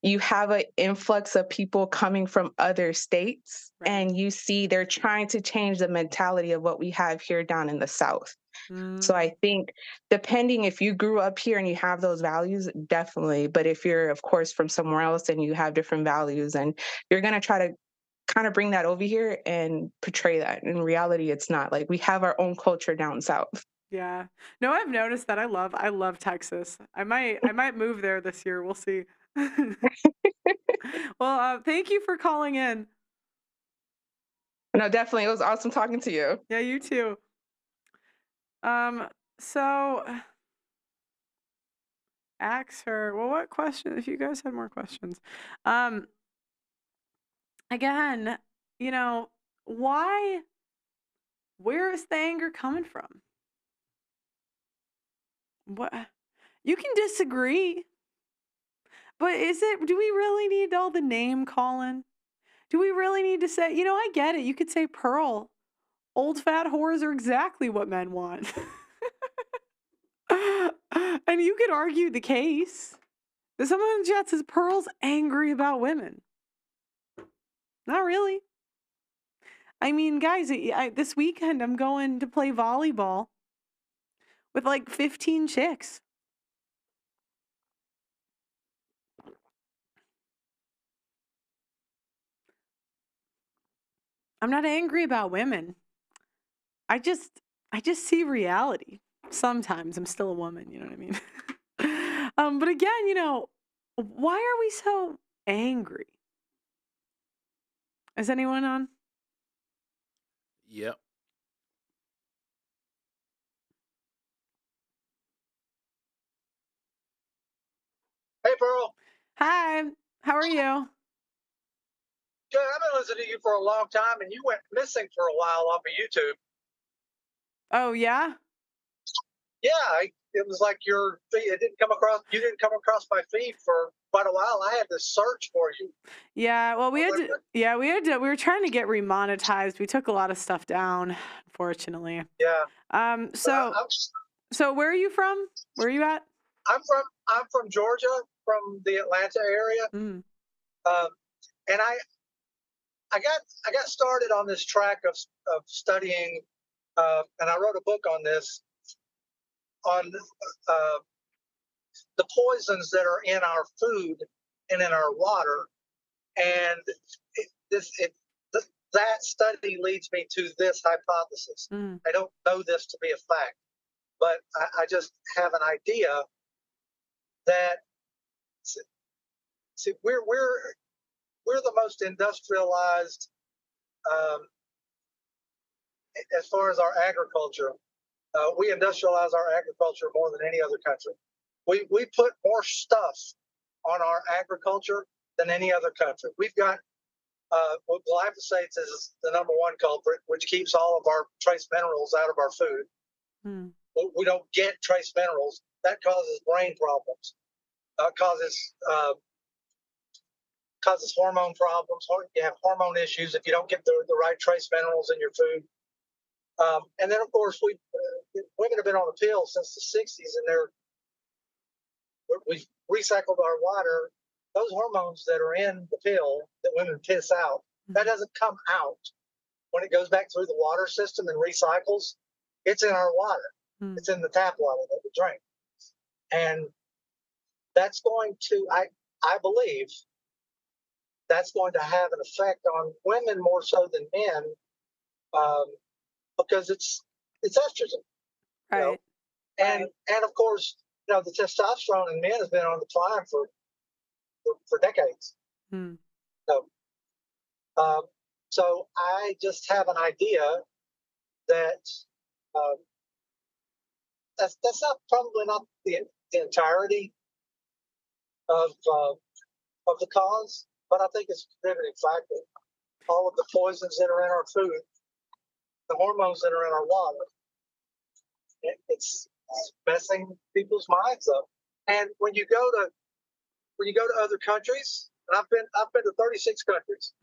you have an influx of people coming from other states Right. and you see they're trying to change the mentality of what we have here down in the South. So Mm, I think depending if you grew up here and you have those values, definitely. But if you're, of course, from somewhere else and you have different values and you're going to try to kind of bring that over here and portray that. In reality, it's not like we have our own culture down south. yeah. No, I've noticed that. I love Texas. I might move there this year. We'll see. Well, thank you for calling in. No, definitely. It was awesome talking to you. Yeah, you too. So ask her. Well, what question? If you guys had more questions, um, again, you know, why? Where is the anger coming from? What? You can disagree, but do we really need all the name calling? Do we really need to say, I get it. You could say Pearl. Old fat whores are exactly what men want. And you could argue the case. Someone in the chat says Pearl's angry about women. Not really. I mean, guys, this weekend I'm going to play volleyball with like 15 chicks. I'm not angry about women. I just see reality. Sometimes I'm still a woman, you know what I mean? But again, why are we so angry? Is anyone on? Yep. Hey, Pearl. Hi, how are you? Good. I've been listening to you for a long time, and you went missing for a while off of YouTube. Oh, yeah? Yeah, it was like your feed. You didn't come across my feed for quite a while. I had to search for you. Yeah, well, we were trying to get remonetized. We took a lot of stuff down, unfortunately. Yeah. So where are you from? Where are you at? I'm from Georgia, from the Atlanta area. Mm. And I got started on this track of studying, and I wrote a book on this, on the poisons that are in our food and in our water, and that study leads me to this hypothesis. I don't know this to be a fact, but I just have an idea that we're the most industrialized, as far as our agriculture. We industrialize our agriculture more than any other country. We put more stuff on our agriculture than any other country. We've got glyphosate is the number one culprit, which keeps all of our trace minerals out of our food. We don't get trace minerals. That causes brain problems. Causes hormone problems. You have hormone issues if you don't get the right trace minerals in your food. And then, of course, women have been on the pill since the 60s, and we've recycled our water. Those hormones that are in the pill that women piss out, that doesn't come out when it goes back through the water system and recycles. It's in our water. It's in the tap water that we drink. And that's going to, I believe, that's going to have an effect on women more so than men, because it's estrogen. Right. And of course, the testosterone in men has been on the climb for decades. So I just have an idea that that's probably not the entirety of the cause, but I think it's a contributing factor. All of the poisons that are in our food, the hormones that are in our water, it's messing people's minds up. And when you go to other countries, and I've been to 36 countries.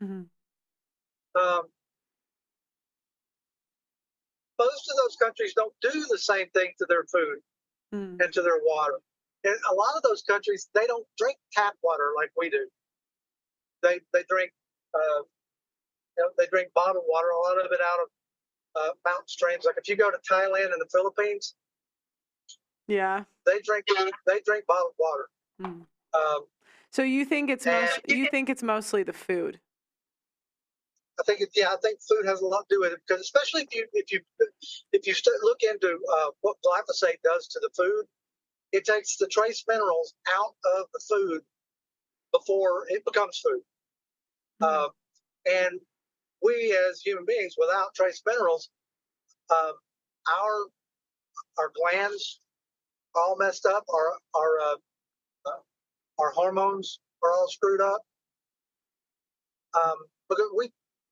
Most of those countries don't do the same thing to their food and to their water. And a lot of those countries, they don't drink tap water like we do. They drink they drink bottled water, a lot of it out of mountain streams. Like if you go to Thailand and the Philippines, they drink bottled water. So you think it's mostly the food? I think food has a lot to do with it, because especially if you look into what glyphosate does to the food, it takes the trace minerals out of the food before it becomes food. And we as human beings, without trace minerals, our glands all messed up. Our hormones are all screwed up. Because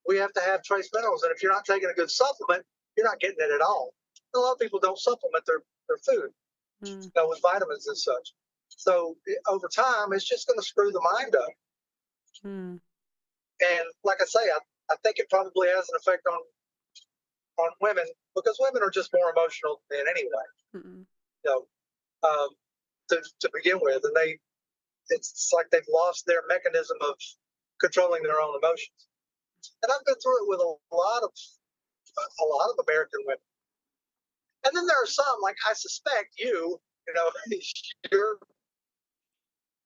we have to have trace minerals, and if you're not taking a good supplement, you're not getting it at all. A lot of people don't supplement their food, with vitamins and such. So over time, it's just going to screw the mind up. And like I say, I think it probably has an effect on women, because women are just more emotional than men anyway. to begin with, and it's like they've lost their mechanism of controlling their own emotions. And I've been through it with a lot of American women. And then there are some, like I suspect you know, you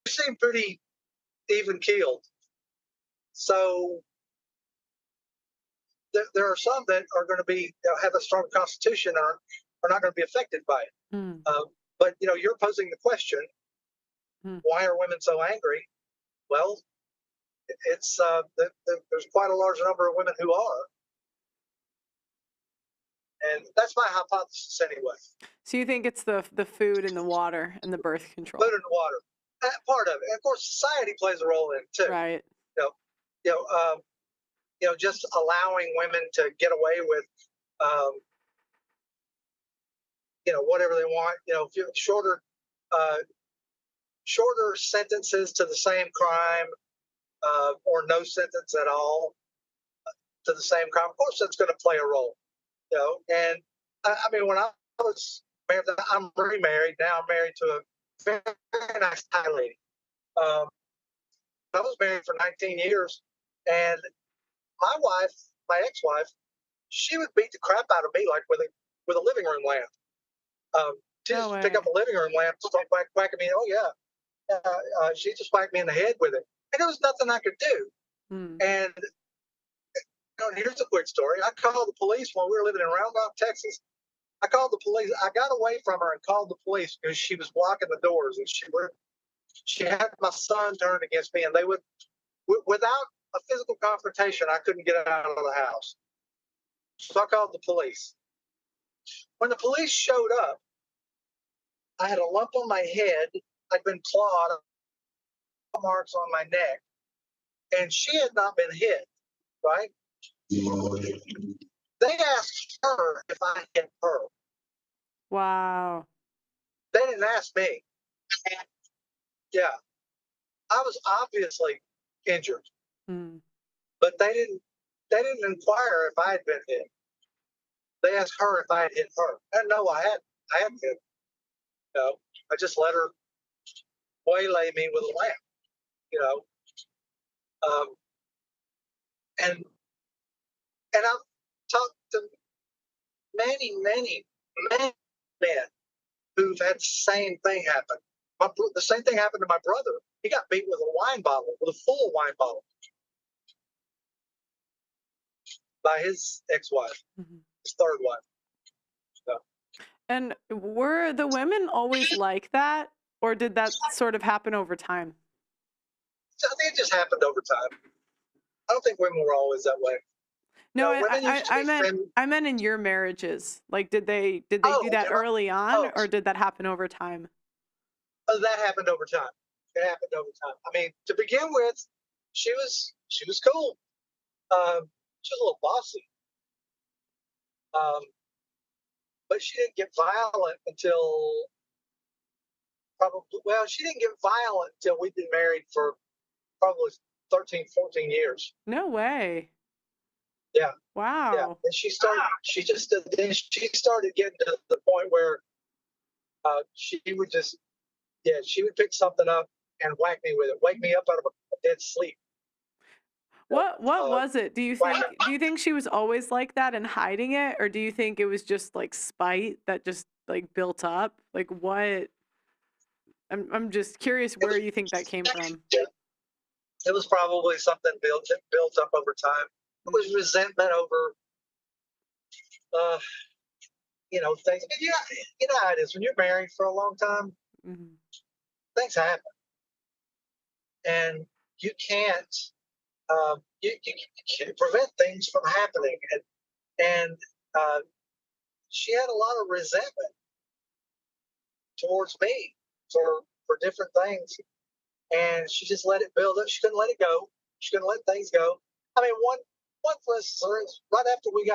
seem pretty even keeled. So there are some that are going to be have a strong constitution and are not going to be affected by it. Mm. But you're posing the question: why are women so angry? Well, it's there's quite a large number of women who are, and that's my hypothesis anyway. So you think it's the food and the water and the birth control? Food and water, part of it. And of course, society plays a role in it too. Right. Just allowing women to get away with, whatever they want. Shorter sentences to the same crime, or no sentence at all to the same crime. Of course, that's going to play a role. And I mean, when I was married, I'm remarried now. I'm married to a very nice Thai lady. I was married for 19 years, and my wife, my ex-wife, she would beat the crap out of me like with a living room lamp. She just pick up a living room lamp, start whacking me. Oh yeah, she just whacked me in the head with it, and there was nothing I could do. And here's a quick story. I called the police when we were living in Round Rock, Texas. I called the police. I got away from her and called the police because she was blocking the doors, and she had my son turned against me, and they would, without a physical confrontation, I couldn't get out of the house. So I called the police. When the police showed up, I had a lump on my head. I'd been clawed, marks on my neck, and she had not been hit, right? They asked her if I hit her. Wow. They didn't ask me. Yeah. I was obviously injured. But they didn't inquire if I had been hit. They asked her if I had hit her. And no, I hadn't hit. I just let her waylay me with a lamp. And I've talked to many men who've had the same thing happen. The same thing happened to my brother. He got beat with a wine bottle, with a full wine bottle, by his ex-wife, his third wife. So. And were the women always like that, or did that sort of happen over time? I think it just happened over time. I don't think women were always that way. No, I meant in your marriages. Like, did they do that early on, or did that happen over time? That happened over time. It happened over time. I mean, to begin with, she was cool. She was a little bossy. But she didn't get violent until she didn't get violent until we'd been married for probably 13, 14 years. No way. Yeah. Wow. Yeah. And she started getting to the point where she would pick something up and whack me with it, wake me up out of a dead sleep. What was it? Do you think she was always like that and hiding it, or do you think it was just like spite that just like built up? Like what? I'm just curious where you think that came from. It was probably something built up over time. It was resentment over things. You know how it is when you're married for a long time. Things happen, and you can't you can't prevent things from happening. And she had a lot of resentment towards me for different things, and she just let it build up. She couldn't let it go. She couldn't let things go. I mean, one for instance, right after we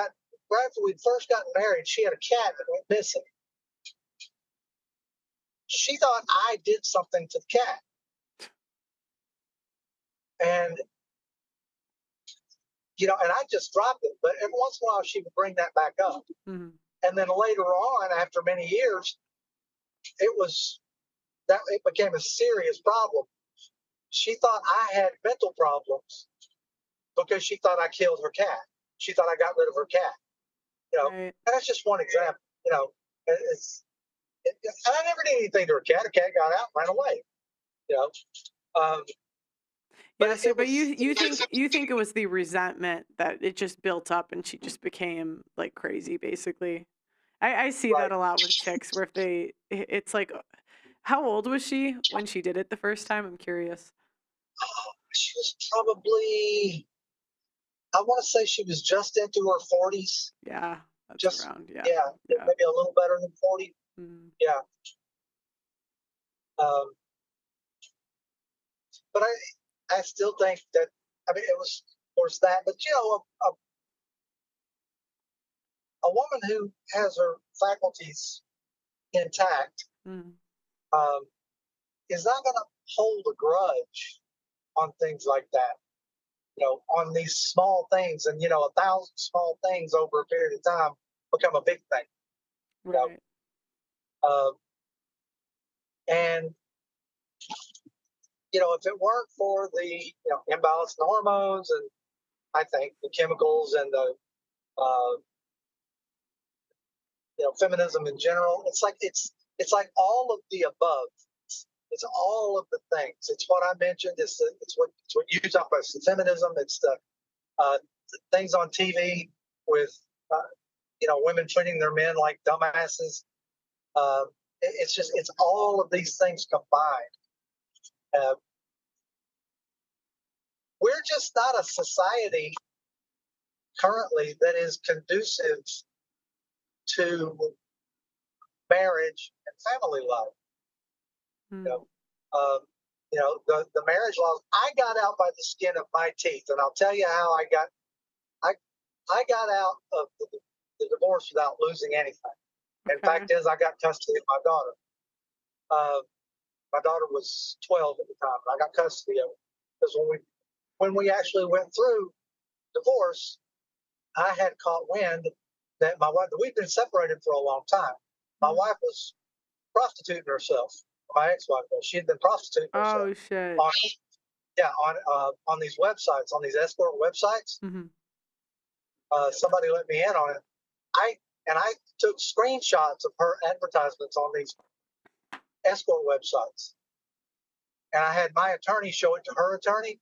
first got married, she had a cat that went missing. She thought I did something to the cat. And, and I just dropped it. But every once in a while, she would bring that back up. And then later on, after many years, it was that it became a serious problem. She thought I had mental problems because she thought I killed her cat. She thought I got rid of her cat. Right. And that's just one example. And I never did anything to her cat. Her cat got out and ran away. Um, but Yeah, so it but was, you think it was the resentment that it just built up and she just became like crazy, basically. I see right. that a lot with chicks where if it's like, how old was she when she did it the first time? I'm curious. She was probably, I want to say she was just into her 40s. Yeah, that's Just, around. Yeah. yeah, Yeah. maybe a little better than 40. Mhm. Yeah. But I still think that, I mean, it was, of course, that, but a woman who has her faculties intact Mhm. um, is not going to hold a grudge on things like that. On these small things, and 1,000 small things over a period of time become a big thing. Right. Uh, and if it weren't for the imbalance in hormones, and I think the chemicals and the feminism in general, it's like all of the above. It's all of the things. It's what I mentioned. It's what you talk about. It's the feminism. It's the things on TV with women treating their men like dumbasses. It's all of these things combined. We're just not a society currently that is conducive to marriage and family life. Mhm. The marriage laws. I got out by the skin of my teeth, and I'll tell you how I got out of the divorce without losing anything. And Okay. fact is, I got custody of my daughter. My daughter was 12 at the time, and I got custody of her because when we actually went through divorce, I had caught wind that my wife. We'd been separated for a long time. My Mhm. wife was prostituting herself. My ex-wife was. She had been prostituting herself Oh shit. on these websites, on these escort websites. Mhm. Somebody let me in on it. I took screenshots of her advertisements on these escort websites, and I had my attorney show it to her attorney,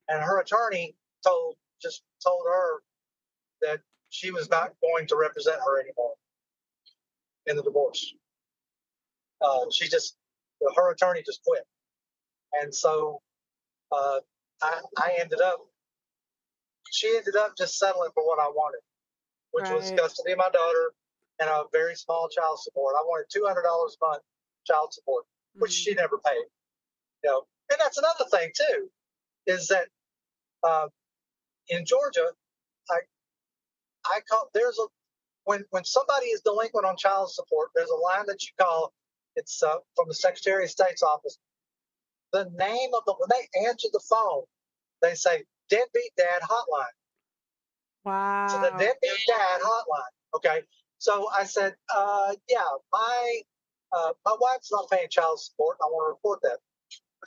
and her attorney told her that she was not going to represent her anymore in the divorce. Her attorney just quit, and so I ended up. She ended up just settling for what I wanted, which was Right. custody of my daughter and a very small child support. I wanted $200 a month child support, which Mhm. she never paid. And that's another thing too, is that in Georgia, I call when somebody is delinquent on child support, there's a line that you call. It's from the Secretary of State's office. The name of when they answer the phone, they say "Deadbeat Dad Hotline." So the Wow. Deadbeat Dad Hotline. Okay. So I said, yeah, my wife's not paying child support. I want to report that.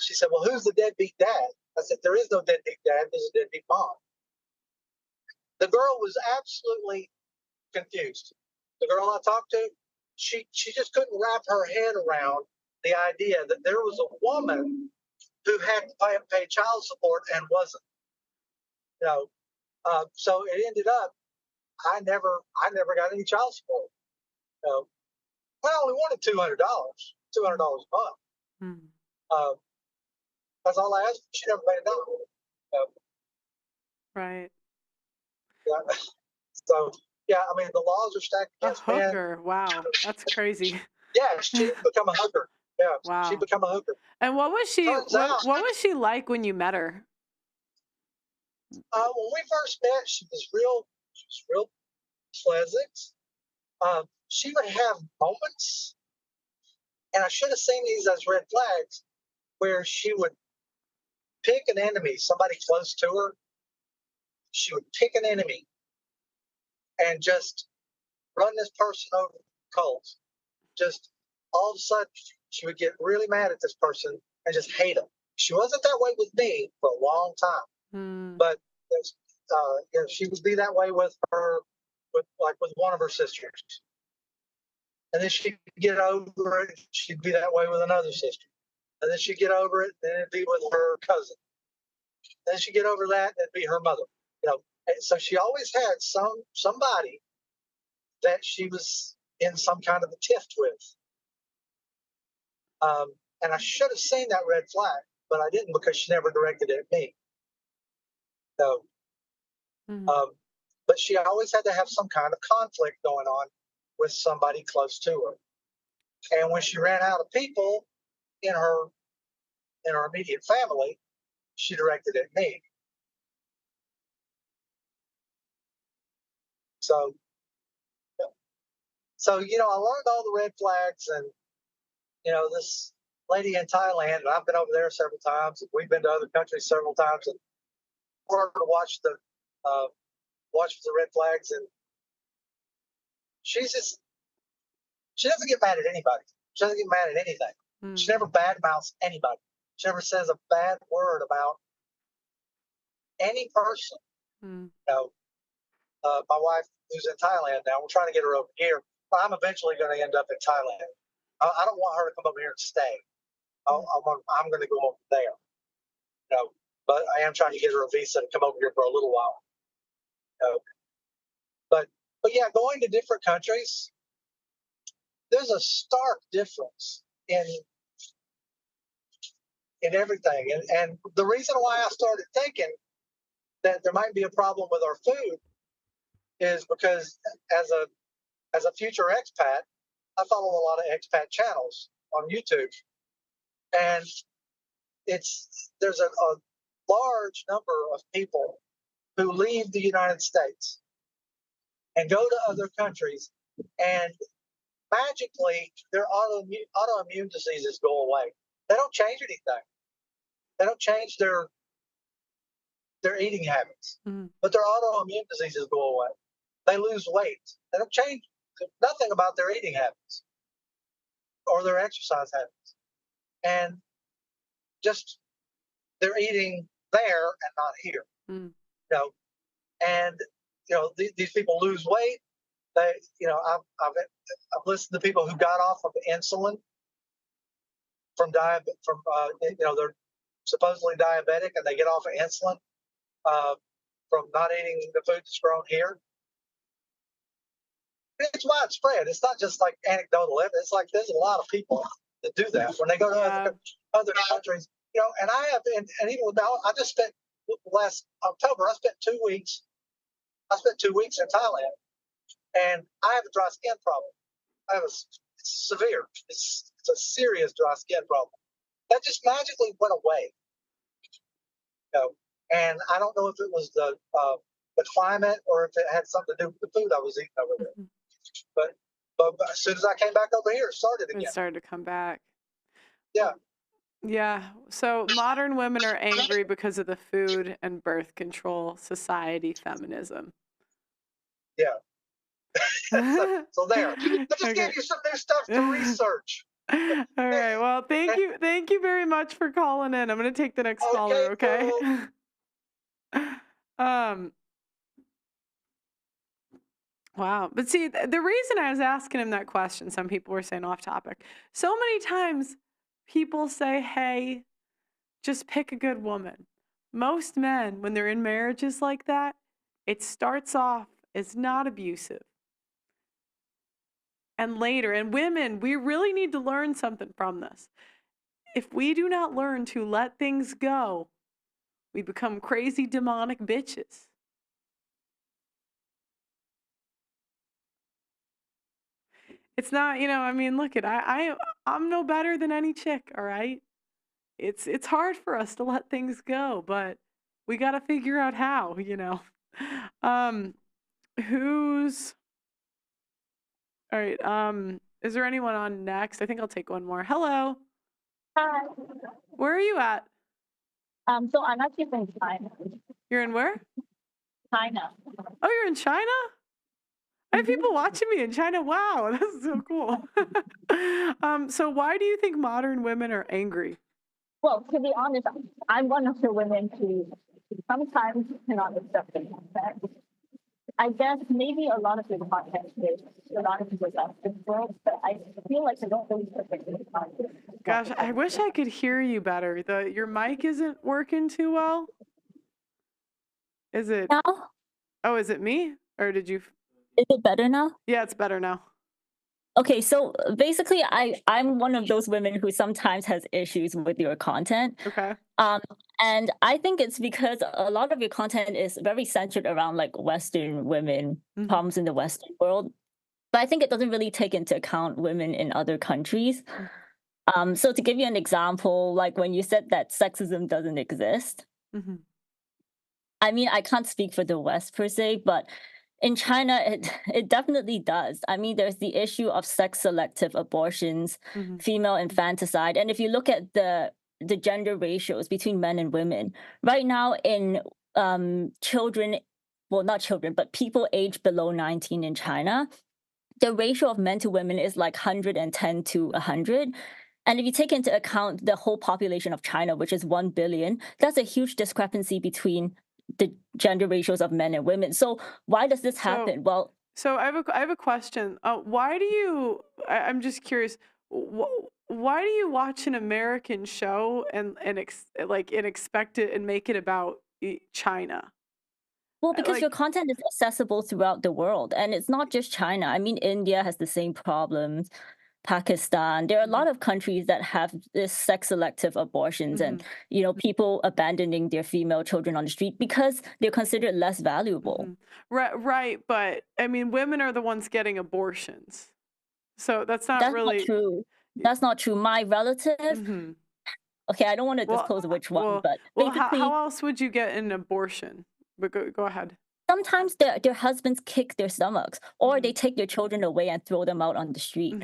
She said, well, who's the deadbeat dad? I said, there is no deadbeat dad. There's a deadbeat mom. The girl was absolutely confused. The girl I talked to, she just couldn't wrap her head around the idea that there was a woman who had to pay child support and wasn't. So it ended up I never got any child support. I only wanted $200 a month. Mhm. Uh, that's all I asked. She never paid a dollar. Right. Yeah. So yeah, I mean the laws are stacked A against men. hooker. Wow. That's crazy. Yeah, she become a hooker. Yeah, she Wow. become a hooker. And what was she Turns out, what was she like when you met her? when we first met, she was real pleasant. She would have moments, and I should have seen these as red flags, where she would pick an enemy, somebody close to her. She would pick an enemy and just run this person over cold. Just all of a sudden, she would get really mad at this person and just hate them. She wasn't that way with me for a long time, but she would be that way with her, with one of her sisters. And then she'd get over it. She'd be that way with another sister. And then she'd get over it. And it'd be with her cousin. Then she'd get over that. And it'd be her mother. And so she always had somebody that she was in some kind of a tiff with. And I should have seen that red flag, but I didn't because she never directed it at me. So, but she always had to have some kind of conflict going on with somebody close to her. And when she ran out of people in her immediate family, she directed it at me. So, I learned all the red flags, and this lady in Thailand, and I've been over there several times, and we've been to other countries several times, and learned to watch the red flags, and she doesn't get mad at anybody. She doesn't get mad at anything. She never badmouths anybody. She never says a bad word about any person. My wife, who's in Thailand now, we're trying to get her over here. But I'm eventually going to end up in Thailand. I don't want her to come over here and stay. I'm going to go over there. But I am trying to get her a visa to come over here for a little while. But yeah, going to different countries, there's a stark difference in everything. And the reason why I started thinking that there might be a problem with our food is because as a future expat, I follow a lot of expat channels on YouTube, and there's a large number of people who leave the United States and go to other countries, and magically their autoimmune diseases go away. They don't change anything. They don't change their eating habits, but their autoimmune diseases go away. They lose weight. They don't change nothing about their eating habits or their exercise habits, and just they're eating there and not here. And these people lose weight. They, I've listened to people who got off of insulin from they're supposedly diabetic, and they get off of insulin from not eating the food that's grown here. It's widespread. It's not just like anecdotal evidence. It's like there's a lot of people that do that when they go to other countries. And I have been, and even now, I just spent last October. I spent 2 weeks. I spent 2 weeks in Thailand, and I have a dry skin problem. I have it's severe. It's a serious dry skin problem that just magically went away. And I don't know if it was the climate or if it had something to do with the food I was eating over there. But as soon as I came back over here, it started again. It started to come back. Yeah. Yeah. So modern women are angry because of the food and birth control society feminism. Yeah. So there. I just gave you some new stuff to research. All right. Well, thank you. Thank you very much for calling in. I'm going to take the next caller, okay? Cool. Wow. But see, the reason I was asking him that question, some people were saying off topic. So many times people say, hey, just pick a good woman. Most men, when they're in marriages like that, it starts off as not abusive. And later, and women, we really need to learn something from this. If we do not learn to let things go, we become crazy demonic bitches. It's not, I mean, look I'm no better than any chick, all right? It's hard for us to let things go, but we got to figure out how, all right, is there anyone on next? I think I'll take one more. Hello. Hi. Where are you at? So I'm actually in China. You're in where? China. Oh, you're in China? I have people watching me in China. Wow, that's so cool. So why do you think modern women are angry? Well, to be honest, I'm one of the women who sometimes cannot accept the content. I guess maybe a lot of the content is a lot of the Western world, but I feel like I don't really fit the content. Gosh, I wish I could hear you better. Your mic isn't working too well. Is it? Now, Oh, is it me? Or did you? is it better now? Yeah, it's better now. Okay, so basically, I'm one of those women who sometimes has issues with your content. Okay. And I think it's because a lot of your content is very centered around like Western women, Mhm. problems in the Western world. But I think it doesn't really take into account women in other countries. So to give you an example, like when you said that sexism doesn't exist, Mhm. I mean, I can't speak for the West per se, but in China, it definitely does. I mean, there's the issue of sex selective abortions, Mhm. female infanticide, and if you look at the gender ratios between men and women right now in children, well, not children, but people aged below 19 in China, the ratio of men to women is like 110 to 100. And if you take into account the whole population of China, which is 1 billion, that's a huge discrepancy between the gender ratios of men and women. So why does this happen? Well, So I have a question. Why do you? I'm just curious. Why do you watch an American show and expect it and make it about China? well, because Like, your content is accessible throughout the world, and it's not just China. I mean, India has the same problems. Pakistan. There are a lot of countries that have this sex selective abortions and people abandoning their female children on the street because they're considered less valuable. right. But I mean, women are the ones getting abortions, so that's not That's not really. true. That's not true. My relative, Mm-hmm. okay, I don't want to Well, disclose which one, but well, basically, how else would you get an abortion? But go ahead. sometimes their husbands kick their stomachs or they take their children away and throw them out on the street.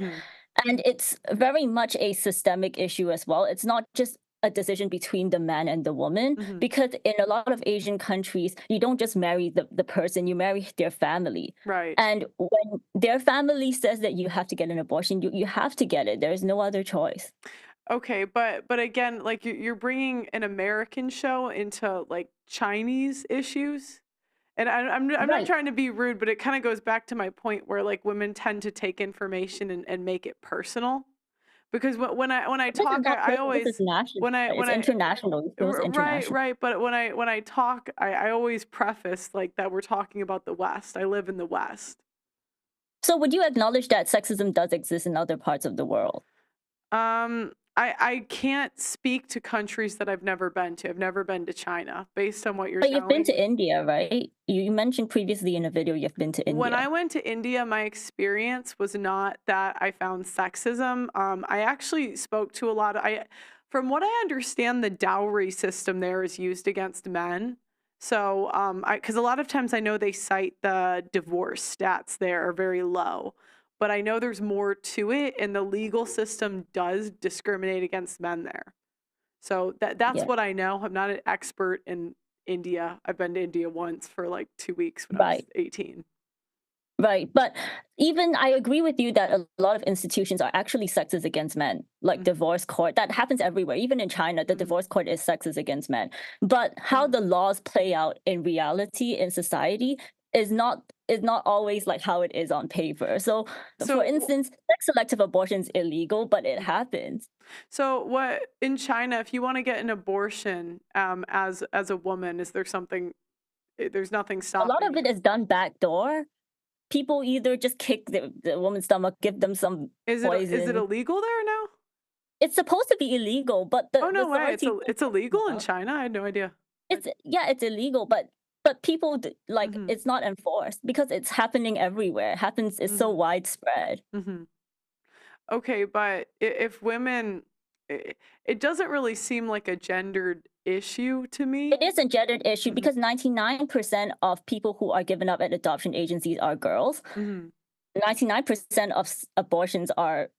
And it's very much a systemic issue as well. It's not just a decision between the man and the woman, because in a lot of Asian countries, you don't just marry the person, you marry their family. Right. And when their family says that you have to get an abortion, you have to get it. There's no other choice. Okay, but again, like you're bringing an American show into like Chinese issues. And I'm not Right. trying to be rude, but it kind of goes back to my point where like women tend to take information and make it personal. Because when I This is talk, not I personal, always this is national. It's international. It goes right, international. right. But when I talk, I always preface like that we're talking about the West. I live in the West. So would you acknowledge that sexism does exist in other parts of the world? I can't speak to countries that I've never been to. I've never been to China, based on what you're But you've been telling. to India, right? You mentioned previously in a video you've been to When I India. went to India, my experience was not that I found sexism. I actually spoke to a lot of, from what I understand, the dowry system there is used against men. So, because a lot of times I know they cite the divorce stats there are very low, but I know there's more to it, and the legal system does discriminate against men there. So that's Yeah, what I know. I'm not an expert in India. I've been to India once for like 2 weeks when I was right. 18. Right. But even I agree with you that a lot of institutions are actually sexist against men, like divorce court. That happens everywhere. Even in China, the divorce court is sexist against men. But how the laws play out in reality in society is not always like how it is on paper. So for So, instance, sex selective abortion is illegal, but it happens. so what in China, if you want to get an abortion, as a woman, is there something? There's nothing A lot stopping of it you. is done backdoor. People either just kick the woman's stomach, give them some Is it poison. illegal there now? It's supposed to be illegal, but the Oh no way! authorities It's illegal in China. I had no idea. it's illegal, but people like it's not enforced because it's happening everywhere. It happens. It's so widespread. Mm-hmm. Okay, but if women, it doesn't really seem like a gendered issue to me. It is a gendered issue because 99% of people who are given up at adoption agencies are girls. 99% of abortions are,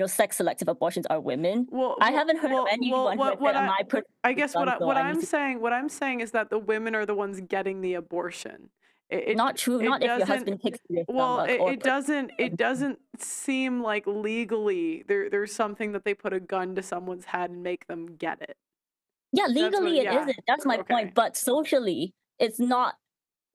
sex selective abortions are women. I haven't heard of anyone who has said, "My person I is guess done, so what I need I'm to." saying is that the women are the ones getting the abortion. Not true. it Not if your doesn't. husband kicks your Well, stomach or it doesn't seem like legally there's something that they put a gun to someone's head and make them get it. yeah, That's what. legally it Yeah. isn't. That's my Okay. point. But socially, it's not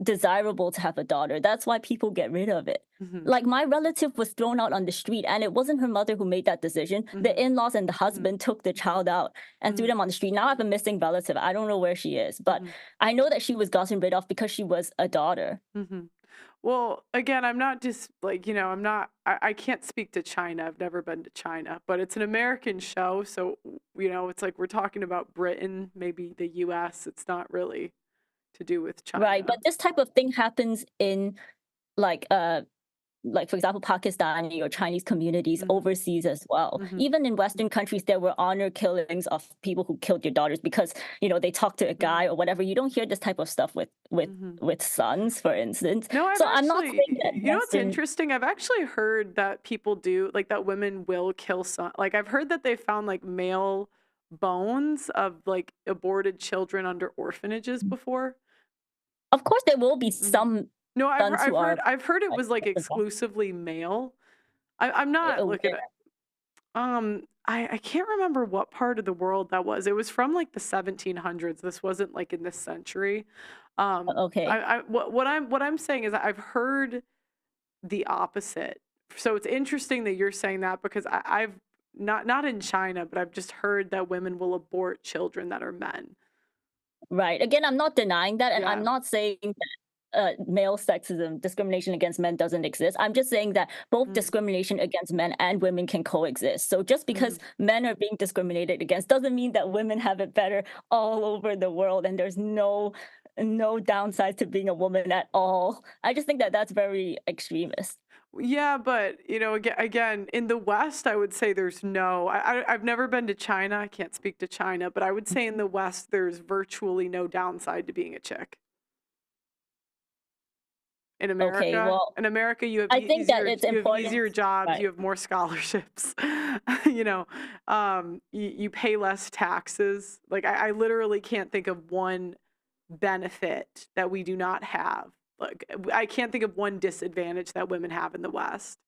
desirable to have a daughter. That's why people get rid of it. Mhm. Like my relative was thrown out on the street, and it wasn't her mother who made that decision. The Mhm. in-laws and the husband took the child out and threw Mhm. them on the street. Now I have a missing relative. I don't know where she is, but Mhm. I know that she was gotten rid of because she was a daughter. Mhm. Well, again, I'm not just like, I'm not, I can't speak to China. I've never been to China, but it's an American show. So, it's like we're talking about Britain, maybe the US. It's not really to do with Right. China. But this type of thing happens in like for example, Pakistani or Chinese communities Mhm. overseas as well. Mhm. Even in Western countries, there were honor killings of people who killed their daughters because they talked to a guy or whatever. You don't hear this type of stuff Mhm. with sons, for instance. No, I've So I'm not actually, saying that what's Western. interesting? I've actually heard that people do, like that women will kill some, like I've heard that they found like male bones of like aborted children under orphanages before. Of course, there will be Mhm. some No, sons who are I've heard it like was like exclusively male. I'm not looking aware. at. I can't remember what part of the world that was. It was from like the 1700s. This wasn't like in this century. Okay. What I'm saying is I've heard the opposite. So it's interesting that you're saying that because I've not in China, but I've just heard that women will abort children that are men. Right. Again, I'm not denying that, and Yeah. I'm not saying that male sexism, discrimination against men doesn't exist. I'm just saying that both Mm. discrimination against men and women can coexist. So just because men are being discriminated against doesn't mean that women have it better all over the world and there's no downside to being a woman at all. I just think that that's very extremist. Yeah, but again, in the West, I would say there's no. I've never been to China. I can't speak to China, but I would say in the West, there's virtually no downside to being a chick. In Okay, well, America, you have I think that it's you have important. easier jobs, Right. you have more scholarships. You pay less taxes. Like I literally can't think of one benefit that we do not have. Like I can't think of one disadvantage that women have in the West.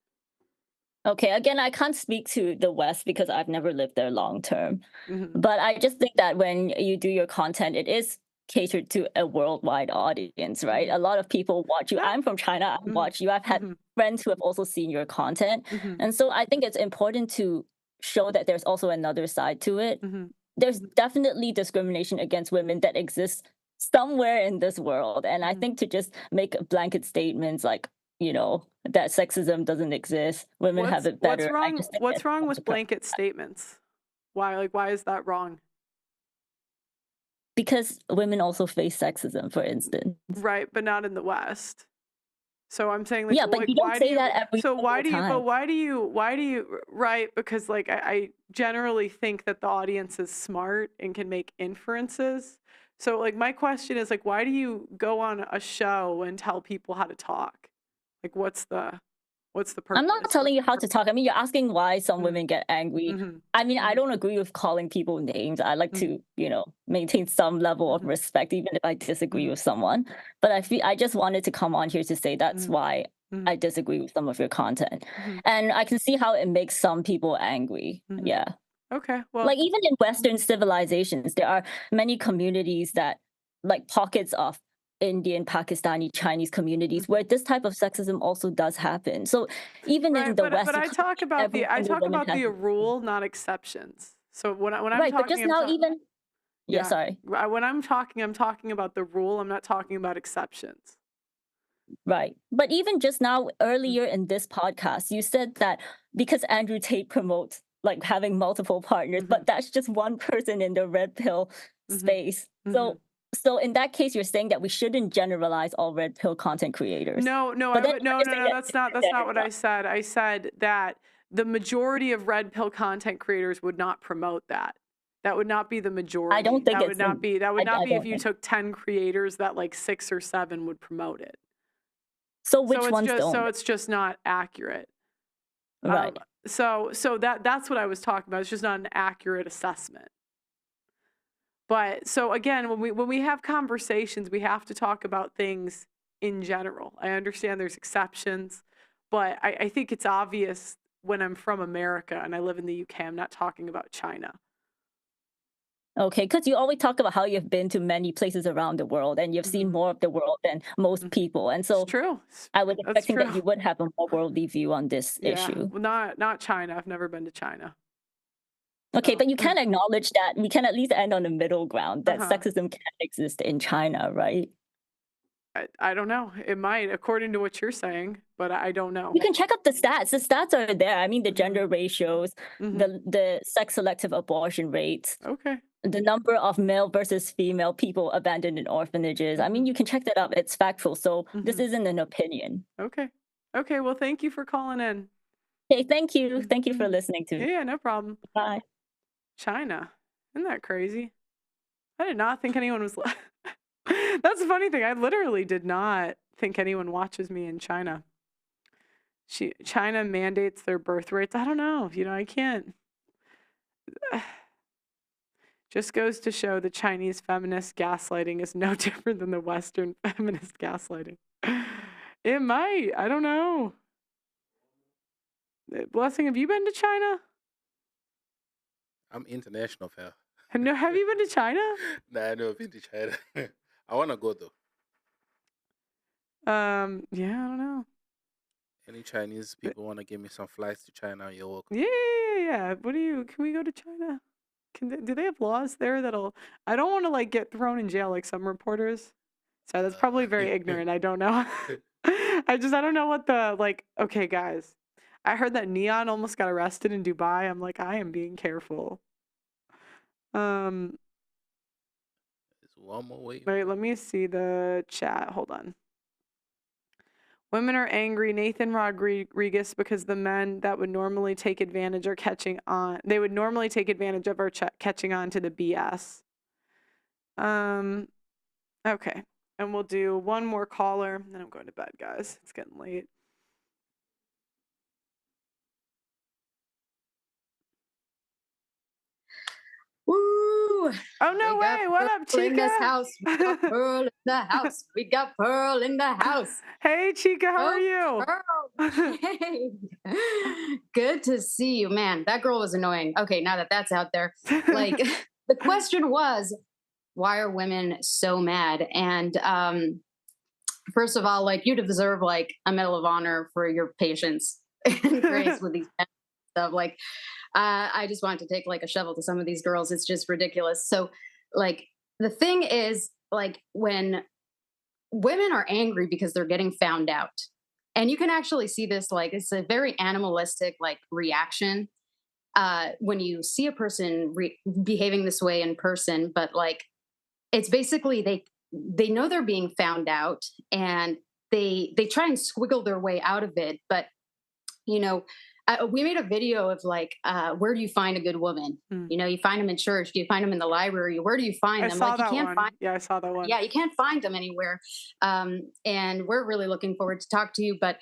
Okay, again, I can't speak to the West because I've never lived there long term. Mhm. But I just think that when you do your content, it is catered to a worldwide audience, right? Mhm. A lot of people watch you. Yeah. I'm from China. I Mhm. watch you. I've had Mhm. friends who have also seen your content. Mhm. And so I think it's important to show that there's also another side to it. Mhm. There's definitely discrimination against women that exists somewhere in this world. And I Mhm. think to just make blanket statements like, that sexism doesn't exist, women have it better. I just think What's it's wrong wrong with to blanket statements? Why is that wrong? because women also face sexism, for instance. Right, but not in the West. So I'm saying like, Yeah, but you don't why do say you? that every So why single do you? But time. why do you? Right, because like I generally think that the audience is smart and can make inferences. So like my question is like, why do you go on a show and tell people how to talk? Like, what's the purpose? I'm not telling you how to talk. I mean, you're asking why some Mhm. women get angry. Mhm. I mean, I Mhm. don't agree with calling people names. I like Mhm. to, maintain some level of Mhm. respect, even if I disagree Mhm. with someone. But I just wanted to come on here to say that's Mhm. why I Mhm. disagree with some of your content. Mhm. And I can see how it makes some people angry. Mhm. Yeah. Okay, well, Like even in Western civilizations, there are many communities that, like pockets of Indian, Pakistani, Chinese communities where this type of sexism also does happen. So even in right, the but West, you I can't talk say about every single woman has the same. rule, not exceptions. So when I'm Right, but talking, just now even yeah, yeah. sorry. When I'm talking about the rule. I'm not talking about exceptions. Right. But even just now, Mm. earlier in this podcast, you said that because Andrew Tate promotes like having multiple partners, but that's just one person in the red pill Mhm. space. Mhm. So in that case, you're saying that we shouldn't generalize all red pill content creators. No, But I then would no, you're no, saying no. that That's it's not what I generalized. said. I said that the majority of red pill content creators would not promote that. That would not be the I majority. don't think That would it's not be. That would I not be if don't you think. took 10 creators that like 6 or 7 would promote it. So which ones So don't? it's just not accurate. Right. So that's what I was talking about. It's just not an accurate assessment. But so again, when we have conversations, we have to talk about things in general. I understand there's exceptions, but I think it's obvious when I'm from America and I live in the UK, I'm not talking about China. Okay, because you always talk about how you've been to many places around the world and you've seen more of the world than most people. And It's so true. I was That's expecting that true. you would have a more worldly view on this Yeah, issue. well, not China. I've never been to China. Okay, So, but you can acknowledge that we can at least end on the middle ground, that uh-huh. sexism can exist in China, right? I don't know. It might, according to what you're saying, but I don't know. You can check out the stats. The stats are there. I mean, the Mhm. gender ratios, Mhm. the sex selective abortion rates, Okay. the number of male versus female people abandoned in orphanages. I mean, you can check that out. It's factual. So this isn't an opinion. Okay. Okay. Well, thank you for calling in. Okay, thank you. Thank you for listening to me. Yeah, no problem. Bye. China. Isn't that crazy? I did not think anyone was. That's the funny thing. I literally did not think anyone watches me in China. China mandates their birth rates. I don't know. I can't. Just goes to show the Chinese feminist gaslighting is no different than the Western feminist gaslighting. It might. I don't know. Blessing, have you been to China? I'm international, fam. No, have you been to China? Nah, I never been to China. I want to go, though. Yeah, I don't know. Any Chinese people want to give me some flights to China, you're welcome. Yeah. Can we go to China? Do they have laws there that'll... I don't want to get thrown in jail like some reporters. So that's probably very ignorant. I don't know. I don't know what okay, guys. I heard that Neon almost got arrested in Dubai. I'm like, I am being careful. There's one more way. Wait, let me see the chat. Hold on. Women are angry, Nathan Rodriguez, because the men that would normally take advantage are catching on. They would normally take advantage of our catching on to the BS. Okay. And we'll do one more caller, then I'm going to bed, guys. It's getting late. Woo! Oh, no way. What up, Chica? In this house. We got Pearl in the house. We got Pearl in the house. Hey, Chica, how are you? Pearl. Hey. Good to see you, man. That girl was annoying. Okay, now that that's out there. The question was, why are women so mad? And first of all, you deserve a Medal of Honor for your patience and grace with these stuff. I just wanted to take a shovel to some of these girls. It's just ridiculous. So the thing is when women are angry because they're getting found out, and you can actually see this, it's a very animalistic reaction when you see a person behaving this way in person, but it's basically they know they're being found out and they try and squiggle their way out of it. But we made a video of where do you find a good woman? You find them in church. Do you find them in the library? Where do you find them? I saw that one. Yeah, you can't find them anywhere. And we're really looking forward to talk to you. But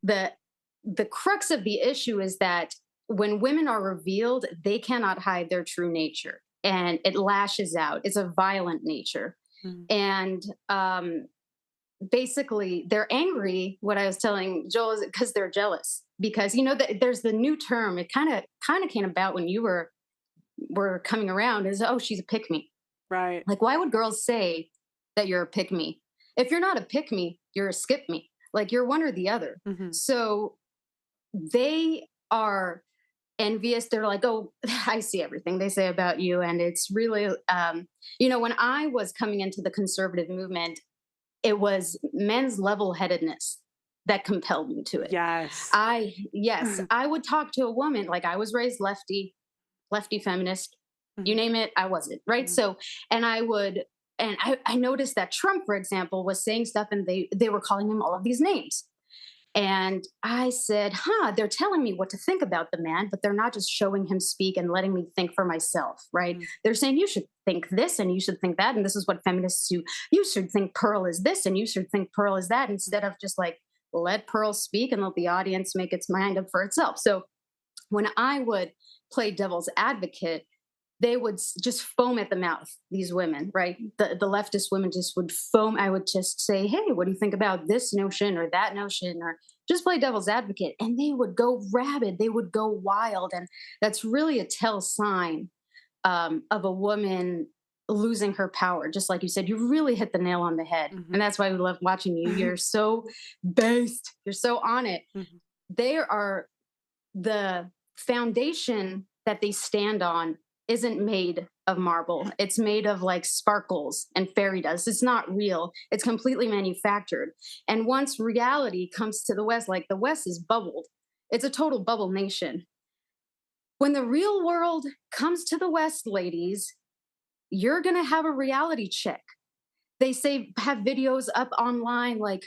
the crux of the issue is that when women are revealed, they cannot hide their true nature, and it lashes out. It's a violent nature, and basically they're angry. What I was telling Joel is because they're jealous. Because there's the new term. It kind of came about when you were coming around. Is she's a pick me, right? Why would girls say that you're a pick me? If you're not a pick me, you're a skip me. You're one or the other. So they are envious. They're like, oh, I see everything they say about you, and it's really when I was coming into the conservative movement, it was men's level-headedness that compelled me to it. Yes. I would talk to a woman. I was raised lefty feminist, you name it, I wasn't, right? So, and I noticed that Trump, for example, was saying stuff and they were calling him all of these names. And I said, they're telling me what to think about the man, but they're not just showing him speak and letting me think for myself, right? They're saying you should think this and you should think that. And this is what feminists do. You should think Pearl is this and you should think Pearl is that, instead of just let Pearl speak and let the audience make its mind up for itself. So when I would play devil's advocate, they would just foam at the mouth, these women, right? The leftist women just would foam. I would just say, hey, what do you think about this notion or that notion, or just play devil's advocate? And they would go rabid, they would go wild. And that's really a tell sign of a woman losing her power. Just like you said, you really hit the nail on the head. Mhm. And that's why we love watching you. You're so based, you're so on it. Mhm. They are the foundation that they stand on isn't made of marble. It's made of like sparkles and fairy dust. It's not real. It's completely manufactured. And once reality comes to the West, like the West is bubbled, it's a total bubble nation. When the real world comes to the West, ladies, you're going to have a reality check. They say, have videos up online, like,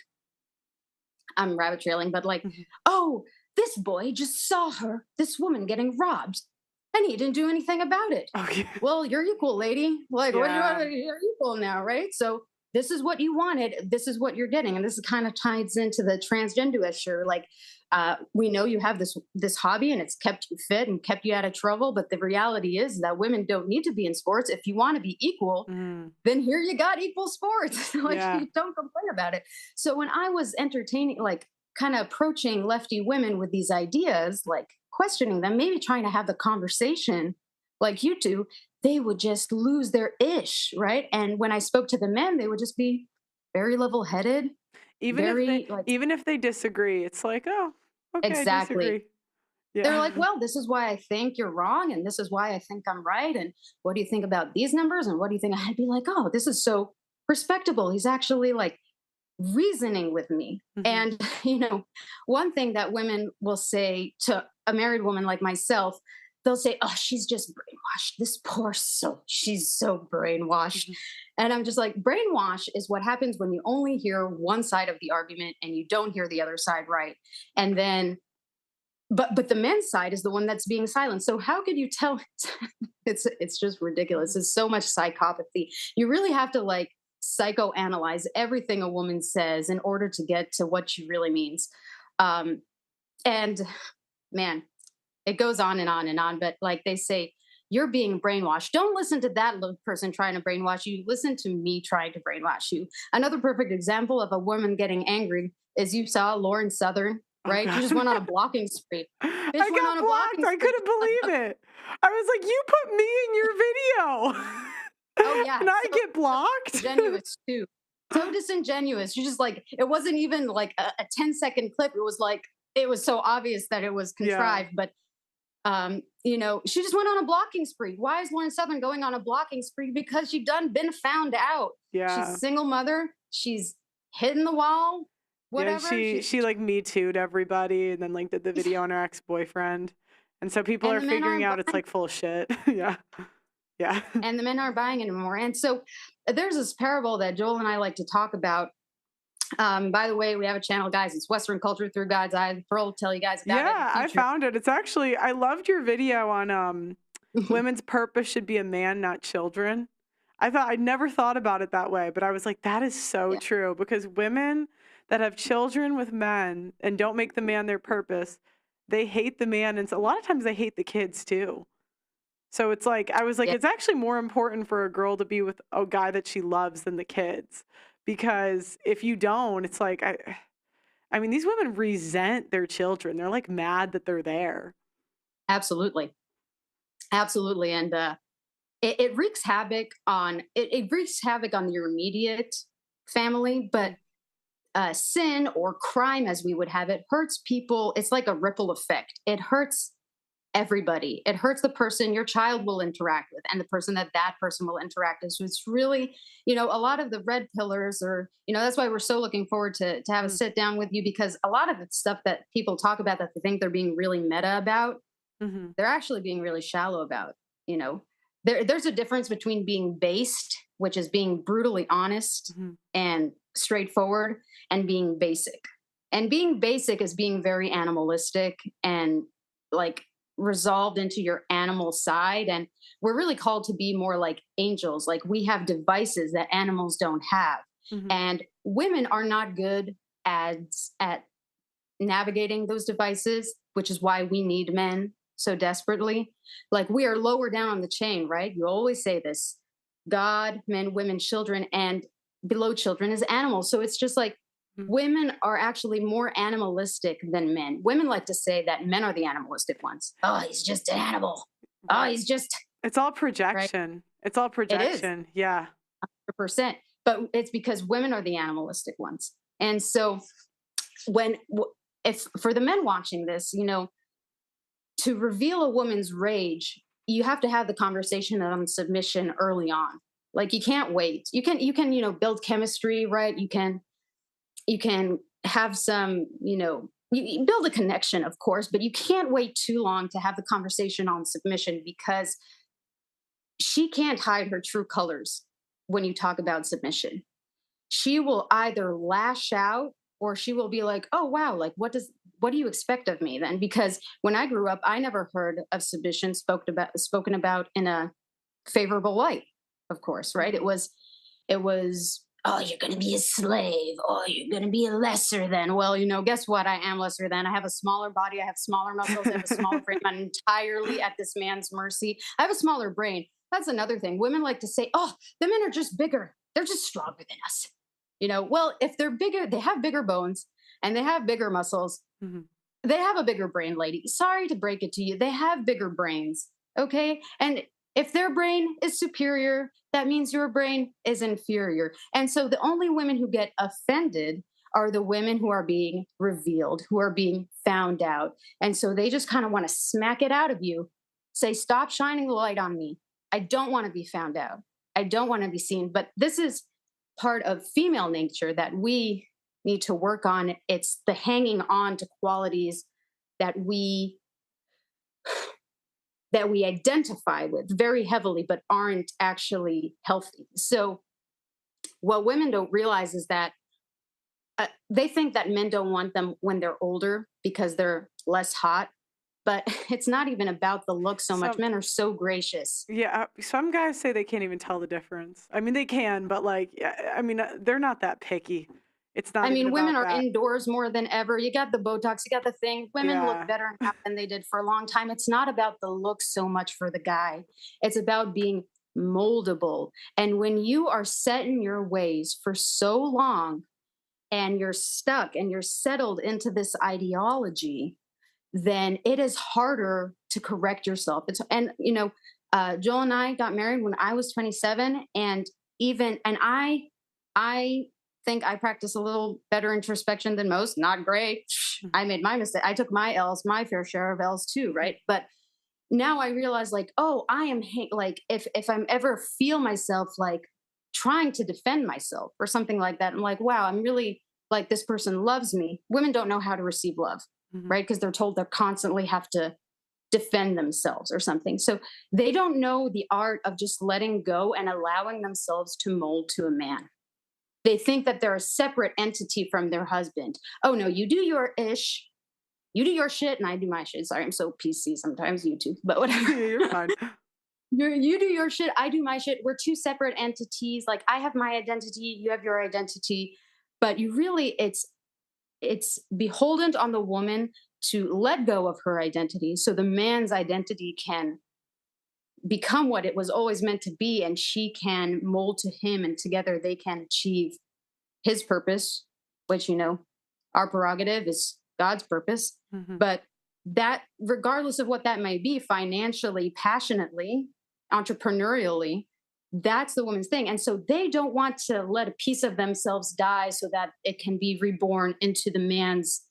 I'm rabbit trailing, but like, Mhm. oh, this boy just saw this woman getting robbed, and he didn't do anything about it. Okay. Well, you're equal, lady. Like, what do you Yeah. want? You're equal now, right? So this is what you wanted. This is what you're getting, and this kind of ties into the transgender issue. Like, we know you have this hobby, and it's kept you fit and kept you out of trouble. But the reality is that women don't need to be in sports. If you want to be equal, Mm. then here you got equal sports. Like, Yeah. you don't complain about it. So when I was entertaining, like, kind of approaching lefty women with these ideas, like questioning them, maybe trying to have the conversation like you do, they would just lose their ish, right? And when I spoke to the men, they would just be very level-headed, very like, Even if they disagree, it's like, oh, okay, I exactly. disagree. Yeah. They're like, well, this is why I think you're wrong, and this is why I think I'm right. And what do you think about these numbers? And what do you think? I'd be like, oh, this is so respectable. He's actually like reasoning with me. Mhm. And, you know, one thing that women will say to a married woman like myself, they'll say, oh, she's just brainwashed. This poor soul, she's so brainwashed. Mhm. And I'm just like, brainwash is what happens when you only hear one side of the argument and you don't hear the other side, right? And then but the men's side is the one that's being silent. So how could you tell? It's just ridiculous. It's so much psychopathy. You really have to like psychoanalyze everything a woman says in order to get to what she really means. And man, it goes on and on and on. But like they say, you're being brainwashed. Don't listen to that little person trying to brainwash you. Listen to me trying to brainwash you. Another perfect example of a woman getting angry is you saw Lauren Southern, Oh, right? She just God. went on a blocking spree. I Bitch went got on a blocked. blocking I spree. couldn't believe it. I was like, you put me in your video. Oh, yeah. And I So get blocked. disingenuous too. So disingenuous. You just like, it wasn't even like a 10-second clip. It was like, it was so obvious that it was Yeah. contrived. But you know, she just went on a blocking spree. Why is Lauren Southern going on a blocking spree? Because she done been found out. Yeah. She's a single mother. She's hitting the wall. Whatever. Yeah, she like Me Too'd everybody and then like did the video on her ex-boyfriend. And so people And are the men figuring aren't out it's buying- like full of shit. Yeah. Yeah. and the men aren't buying it anymore. And so there's this parable that Joel and I like to talk about. By the way, we have a channel, guys. It's Western Culture Through God's Eyes. Pearl will tell you guys about it in Yeah, the I future. found it. It's actually, I loved your video on women's purpose should be a man, not children. I'd never thought about it that way, but I was like, that is so Yeah. true, because women that have children with men and don't make the man their purpose, they hate the man. And so a lot of times they hate the kids too. So it's like, I was like, Yeah. it's actually more important for a girl to be with a guy that she loves than the kids. Because if you don't, it's like, I mean, these women resent their children. They're like mad that they're there. Absolutely. Absolutely. And it wreaks havoc on it wreaks havoc on your immediate family, but sin or crime, as we would have it, hurts people. It's like a ripple effect. It hurts everybody. It hurts the person your child will interact with and the person that person will interact with. So it's really, you know, a lot of the red pillars are, you know, that's why we're so looking forward to have a sit down with you, because a lot of the stuff that people talk about that they think they're being really meta about, Mm-hmm. they're actually being really shallow about. You know, there's a difference between being based, which is being brutally honest Mm-hmm. and straightforward, and being basic. And being basic is being very animalistic and like resolved into your animal side. And we're really called to be more like angels. Like, we have devices that animals don't have. Mm-hmm. And women are not good at navigating those devices, which is why we need men so desperately. Like, we are lower down on the chain, right? You always say this: God, men, women, children, and below children is animals. So it's just like women are actually more animalistic than men. Women like to say that men are the animalistic ones. Oh, he's just an animal. Oh, he's just. It's all projection. Right? It's all projection. It is. Yeah. 100%. But it's because women are the animalistic ones. And so if for the men watching this, you know, to reveal a woman's rage, you have to have the conversation on submission early on. Like, you can't wait. You can, you know, build chemistry, right? You can have some, you know, you build a connection, of course, but you can't wait too long to have the conversation on submission, because she can't hide her true colors when you talk about submission. She will either lash out, or she will be like, oh, wow, like, what do you expect of me then? Because when I grew up, I never heard of submission spoken about in a favorable light, of course, right? It was, oh, you're going to be a slave. Oh, you're going to be a lesser than. Well, you know, guess what? I am lesser than. I have a smaller body. I have smaller muscles. I have a smaller brain. I'm entirely at this man's mercy. I have a smaller brain. That's another thing. Women like to say, oh, the men are just bigger. They're just stronger than us. You know, well, if they're bigger, they have bigger bones and they have bigger muscles. They have a bigger brain, lady. Sorry to break it to you. They have bigger brains. Okay. And if their brain is superior, that means your brain is inferior. And so the only women who get offended are the women who are being revealed, who are being found out. And so they just kind of want to smack it out of you. Say, stop shining the light on me. I don't want to be found out. I don't want to be seen. But this is part of female nature that we need to work on. It's the hanging on to qualities that we identify with very heavily, but aren't actually healthy. So what women don't realize is that they think that men don't want them when they're older because they're less hot. But it's not even about the look so much. Men are so gracious. Yeah. Some guys say they can't even tell the difference. I mean, they can, but like, I mean, they're not that picky. It's not. I mean, women are that. Indoors more than ever. You got the Botox, you got the thing. Women look better now than they did for a long time. It's not about the look so much for the guy. It's about being moldable. And when you are set in your ways for so long and you're stuck and you're settled into this ideology, then it is harder to correct yourself. And you know, Joel and I got married when I was 27, and I think I practice a little better introspection than most. Not great. I made my mistake. I took my L's, my fair share of L's too, right? But now I realize, like, oh, I am like, if I'm ever feel myself like trying to defend myself or something like that, I'm like, wow, I'm really like, this person loves me. Women don't know how to receive love. Right? Because they're told they constantly have to defend themselves or something. So they don't know the art of just letting go and allowing themselves to mold to a man. They think that they're a separate entity from their husband. Oh, no, you do your ish. You do your shit and I do my shit. Sorry, I'm so PC sometimes, YouTube, but whatever. You're fine. You do your shit. I do my shit. We're two separate entities. Like, I have my identity. You have your identity. But you really, it's beholden on the woman to let go of her identity so the man's identity can become what it was always meant to be, and she can mold to him, and together they can achieve his purpose, which, you know, our prerogative is God's purpose. But that, regardless of what that may be, financially, passionately, entrepreneurially, that's the woman's thing. And so they don't want to let a piece of themselves die so that it can be reborn into the man's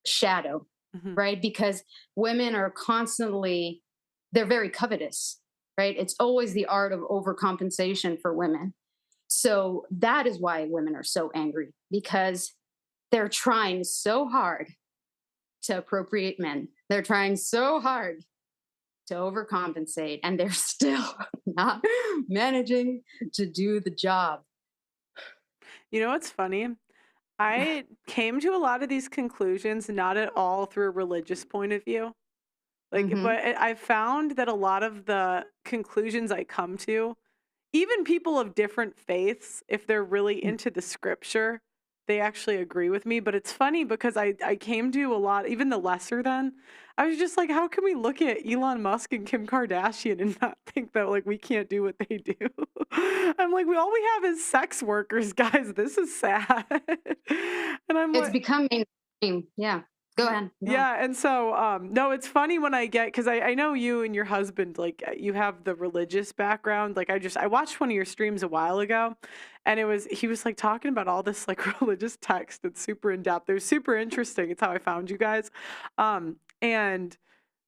shadow, right? Because women are constantly, they're very covetous, right? It's always the art of overcompensation for women. So that is why women are so angry, because they're trying so hard to appropriate men. They're trying so hard to overcompensate, and they're still not managing to do the job. You know what's funny? I came to a lot of these conclusions not at all through a religious point of view. Like, but I found that a lot of the conclusions I come to, even people of different faiths, if they're really into the scripture, they actually agree with me. But it's funny because I came to a lot, even the lesser than, I was just like, how can we look at Elon Musk and Kim Kardashian and not think that like we can't do what they do? I'm like, all we have is sex workers, guys. This is sad. And I'm It's like, become mainstream. Yeah. Go ahead. yeah, and so no, it's funny when I get, because I know you and your husband, like you have the religious background. Like I watched one of your streams a while ago, and he was like talking about all this like religious text that's super in depth. It was super interesting. It's how I found you guys. And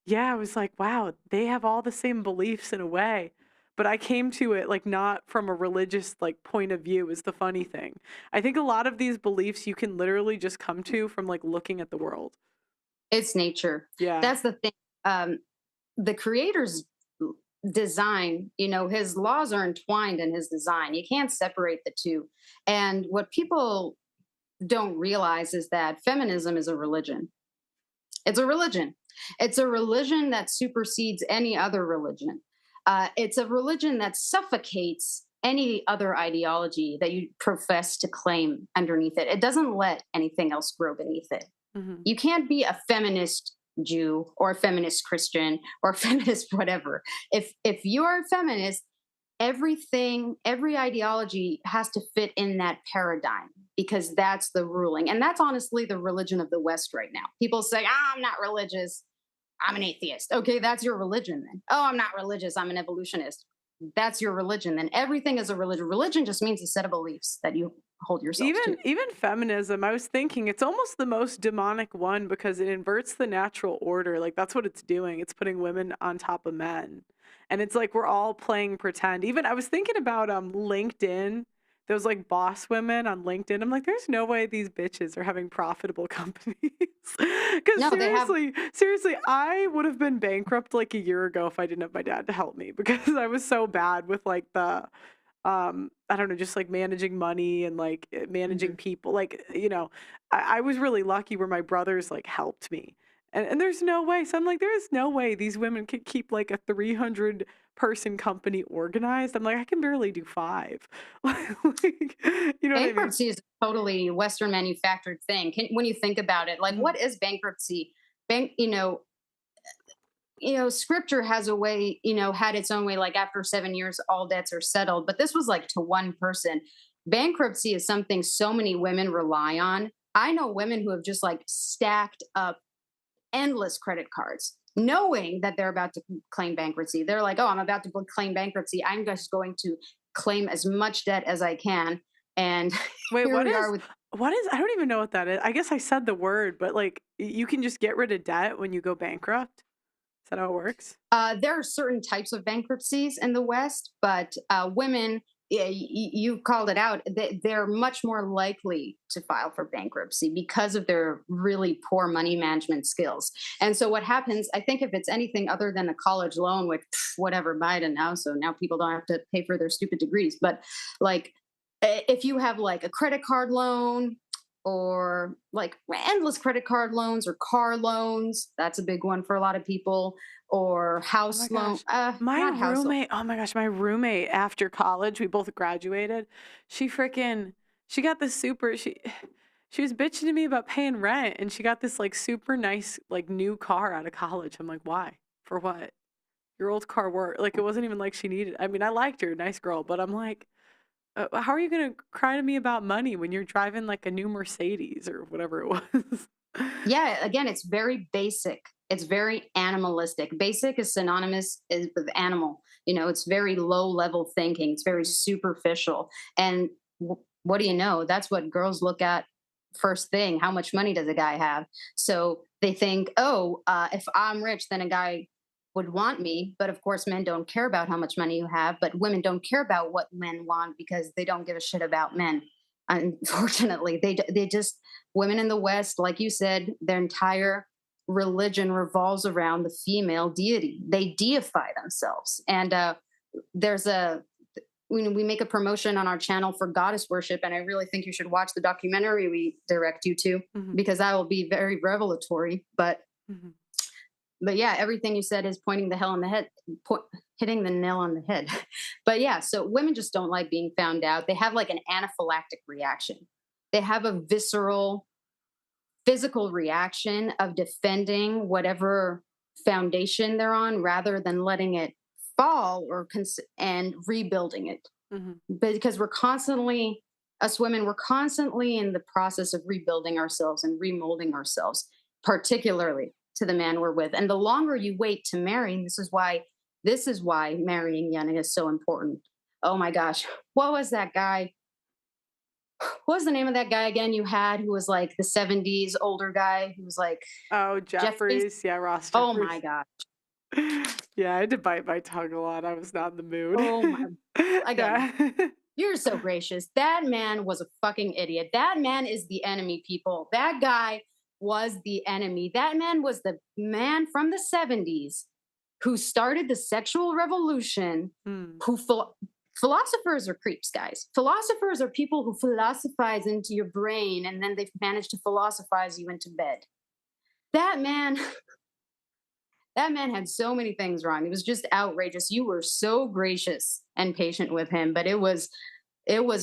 yeah, I was like, wow, they have all the same beliefs in a way. But I came to it like not from a religious like point of view is the funny thing. I think a lot of these beliefs you can literally just come to from like looking at the world. It's nature. Yeah. That's the thing. The creator's design, his laws are entwined in his design. You can't separate the two. And what people don't realize is that feminism is a religion. It's a religion. It's a religion that supersedes any other religion. It's a religion that suffocates any other ideology that you profess to claim underneath it. It doesn't let anything else grow beneath it. Mm-hmm. You can't be a feminist Jew or a feminist Christian or a feminist whatever. If you're a feminist, every ideology has to fit in that paradigm because that's the ruling. And that's honestly the religion of the West right now. People say, I'm not religious. I'm an atheist. Okay, that's your religion then. Oh, I'm not religious. I'm an evolutionist. That's your religion. Then everything is a religion. Religion just means a set of beliefs that you hold yourself to. Even feminism, I was thinking it's almost the most demonic one because it inverts the natural order. Like that's what it's doing. It's putting women on top of men. And it's like we're all playing pretend. Even I was thinking about LinkedIn. Those like boss women on LinkedIn. I'm like, there's no way these bitches are having profitable companies. Because No, seriously, I would have been bankrupt like a year ago if I didn't have my dad to help me because I was so bad with like the I don't know, just like managing money and like managing people. Like, I was really lucky where my brothers like helped me. And there's no way. So I'm like, there is no way these women could keep like a 300-person company organized. I'm like, I can barely do 5. Like, you know what I mean? Bankruptcy is a totally Western manufactured thing. When you think about it, like what is bankruptcy? Scripture has a way, had its own way, like after 7 years, all debts are settled. But this was like to one person. Bankruptcy is something so many women rely on. I know women who have just like stacked up endless credit cards, knowing that they're about to claim bankruptcy. They're like, oh, I'm about to claim bankruptcy. I'm just going to claim as much debt as I can. And wait, what is, I don't even know what that is. I guess I said the word, but like you can just get rid of debt when you go bankrupt. Is that how it works? There are certain types of bankruptcies in the West, but women, you called it out, they're much more likely to file for bankruptcy because of their really poor money management skills. And so what happens, I think if it's anything other than a college loan, which whatever, Biden now, so now people don't have to pay for their stupid degrees. But like if you have like a credit card loan, or like endless credit card loans or car loans. That's a big one for a lot of people. Or house loan. My roommate after college, we both graduated. She got this she was bitching to me about paying rent and she got this like super nice like new car out of college. I'm like, why? For what? Your old car worked. Like it wasn't even like she needed. I mean, I liked her, nice girl, but I'm like, how are you going to cry to me about money when you're driving like a new Mercedes or whatever it was? Yeah, again, it's very basic. It's very animalistic. Basic is synonymous with animal. It's very low level thinking. It's very superficial. And what do you know? That's what girls look at first thing. How much money does a guy have? So they think, if I'm rich, then a guy would want me. But of course, men don't care about how much money you have, but women don't care about what men want because they don't give a shit about men. Unfortunately, they just, women in the West, like you said, their entire religion revolves around the female deity. They deify themselves. And we make a promotion on our channel for goddess worship. And I really think you should watch the documentary we direct you to, because that will be very revelatory. But yeah, everything you said is hitting the nail on the head. But yeah, so women just don't like being found out. They have like an anaphylactic reaction. They have a visceral, physical reaction of defending whatever foundation they're on rather than letting it fall and rebuilding it. Because us women, we're constantly in the process of rebuilding ourselves and remolding ourselves, particularly to the man we're with. And the longer you wait to marry, this is why marrying young is so important. Oh my gosh, what was that guy? What was the name of that guy again you had who was like the 70s older guy who was like, oh, Jeffries? Yeah, Ross Jeffries. Oh my gosh. Yeah, I had to bite my tongue a lot. I was not in the mood. Oh my. Again, you're so gracious. That man was a fucking idiot. That man is the enemy, people. That guy was the enemy. That man was the man from the 70s who started the sexual revolution, philosophers are creeps, guys. Philosophers are people who philosophize into your brain and then they've managed to philosophize you into bed. That man had so many things wrong. It was just outrageous. You were so gracious and patient with him, but it was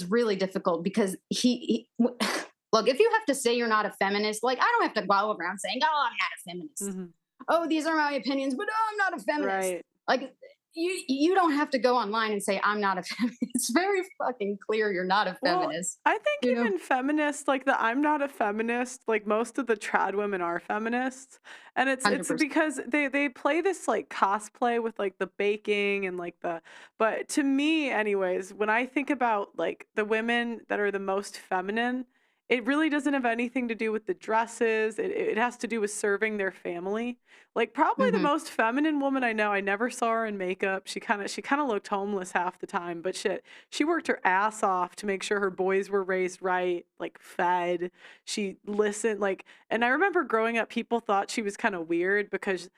really difficult because he look, if you have to say you're not a feminist, like I don't have to go around saying, oh, I'm not a feminist. Oh, these are my opinions, but I'm not a feminist. Right. Like you don't have to go online and say I'm not a feminist. It's very fucking clear you're not a feminist. Well, I think even feminists, like the I'm not a feminist, like most of the trad women are feminists. And it's 100%. because they play this like cosplay with like the baking and like but to me anyways, when I think about like the women that are the most feminine, it really doesn't have anything to do with the dresses. It has to do with serving their family. Like probably the most feminine woman I know. I never saw her in makeup. She kind of looked homeless half the time, but shit, she worked her ass off to make sure her boys were raised right, like fed. She listened, like, and I remember growing up, people thought she was kind of weird because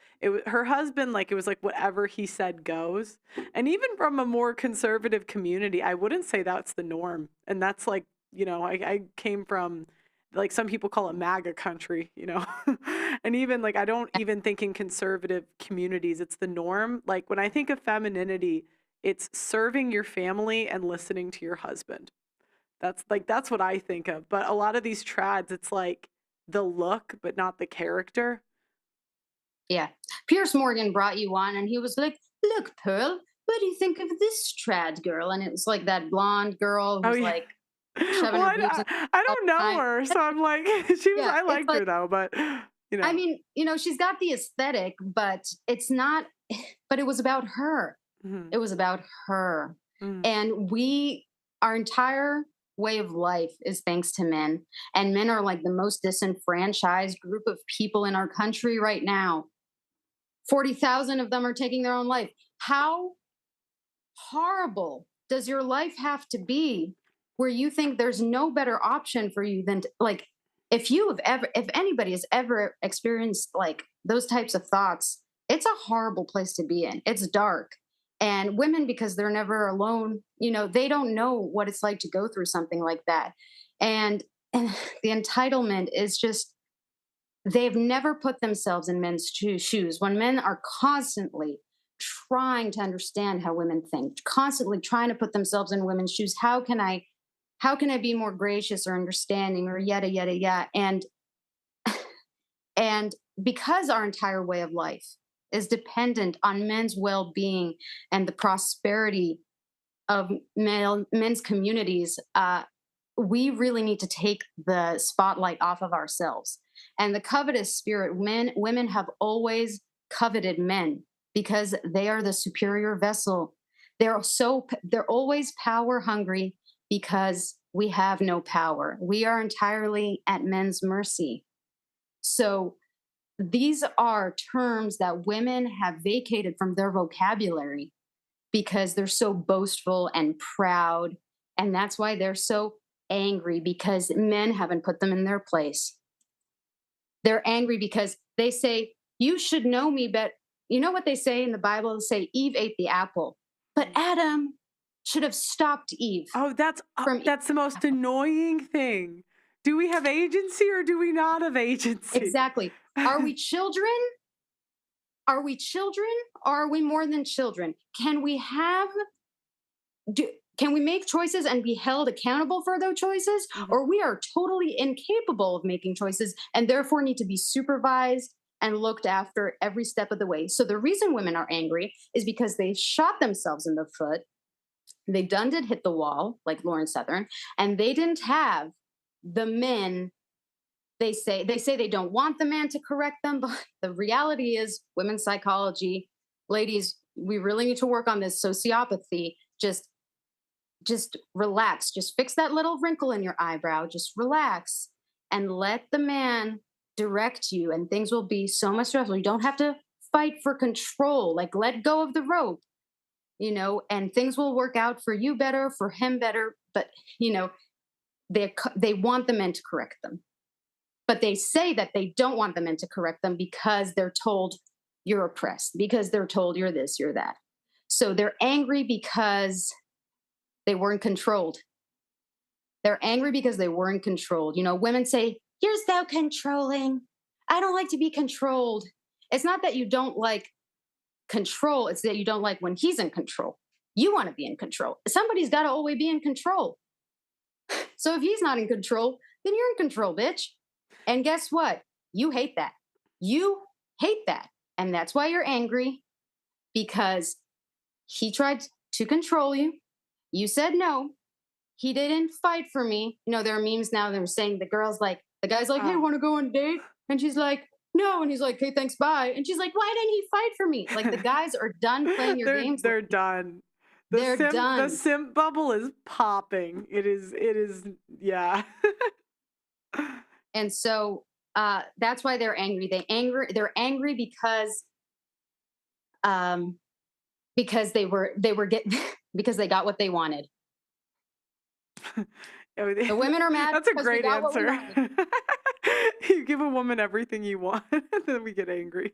her husband, like, it was like whatever he said goes. And even from a more conservative community, I wouldn't say that's the norm. And that's like, you know, I came from, like, some people call it MAGA country, you know, and even like, I don't even think in conservative communities, it's the norm. Like when I think of femininity, it's serving your family and listening to your husband. That's what I think of. But a lot of these trads, it's like the look, but not the character. Yeah. Pierce Morgan brought you on and he was like, look, Pearl, what do you think of this trad girl? And it was like that blonde girl who's like, well, I don't know her, so I'm like, I liked her though, but you know. I mean, you know, she's got the aesthetic, but it's not, but it was about her. It was about her. And our entire way of life is thanks to men. And men are like the most disenfranchised group of people in our country right now. 40,000 of them are taking their own life. How horrible does your life have to be where you think there's no better option for you than like, if anybody has ever experienced like those types of thoughts, it's a horrible place to be in. It's dark. And women, because they're never alone, you know, they don't know what it's like to go through something like that. And the entitlement is just, they've never put themselves in men's shoes when men are constantly trying to understand how women think, constantly trying to put themselves in women's shoes. How can I be more gracious or understanding or yada, yada, yada. And because our entire way of life is dependent on men's well-being and the prosperity of men's communities, we really need to take the spotlight off of ourselves. And the covetous spirit, women have always coveted men because they are the superior vessel. They're always power hungry because we have no power. We are entirely at men's mercy. So these are terms that women have vacated from their vocabulary because they're so boastful and proud. And that's why they're so angry, because men haven't put them in their place. They're angry because they say, you should know me, but you know what they say in the Bible? They say Eve ate the apple, but Adam should have stopped Eve. Oh, that's the most annoying thing. Do we have agency or do we not have agency? Exactly. Are we children? Are we children or are we more than children? Can we have can we make choices and be held accountable for those choices? Or we are totally incapable of making choices and therefore need to be supervised and looked after every step of the way. So the reason women are angry is because they shot themselves in the foot. They done did hit the wall, like Lauren Southern, and they didn't have the men. They say they don't want the man to correct them, but the reality is women's psychology, ladies, we really need to work on this sociopathy. Just relax. Just fix that little wrinkle in your eyebrow. Just relax and let the man direct you, and things will be so much stressful. You don't have to fight for control. Like, let go of the rope, and things will work out for you better, for him better. But, they want the men to correct them. But they say that they don't want the men to correct them because they're told you're oppressed, because they're told you're this, you're that. So they're angry because they weren't controlled. They're angry because they weren't controlled. Women say, "You're so controlling. I don't like to be controlled." It's not that you don't like control. It's that you don't like when he's in control. You want to be in control. Somebody's got to always be in control. So if he's not in control, then you're in control, bitch. And guess what? You hate that. You hate that. And that's why you're angry, because he tried to control you. You said no. He didn't fight for me. There are memes now that are saying the guy's like, "Hey, want to go on a date?" And she's like, "No." And he's like, "Hey, thanks, bye." And she's like, "Why didn't he fight for me?" Like, the guys are done playing your games. They're done. They're done. The simp bubble is popping. It is, yeah. And so that's why they're angry. They're angry because because they got what they wanted. The women are mad. That's a great answer. You give a woman everything you want, then we get angry.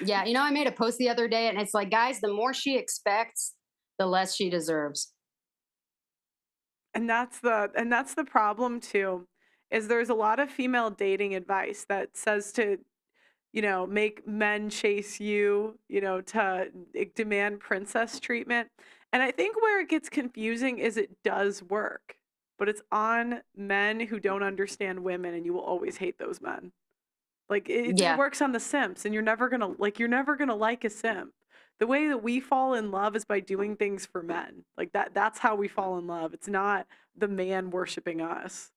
Yeah, I made a post the other day, and it's like, guys, the more she expects, the less she deserves. And that's the problem too, is there's a lot of female dating advice that says to, make men chase you, to demand princess treatment. And I think where it gets confusing is it does work, but it's on men who don't understand women, and you will always hate those men. Like, it works on the simps, and you're never gonna like a simp. The way that we fall in love is by doing things for men. Like, that's how we fall in love. It's not the man worshiping us.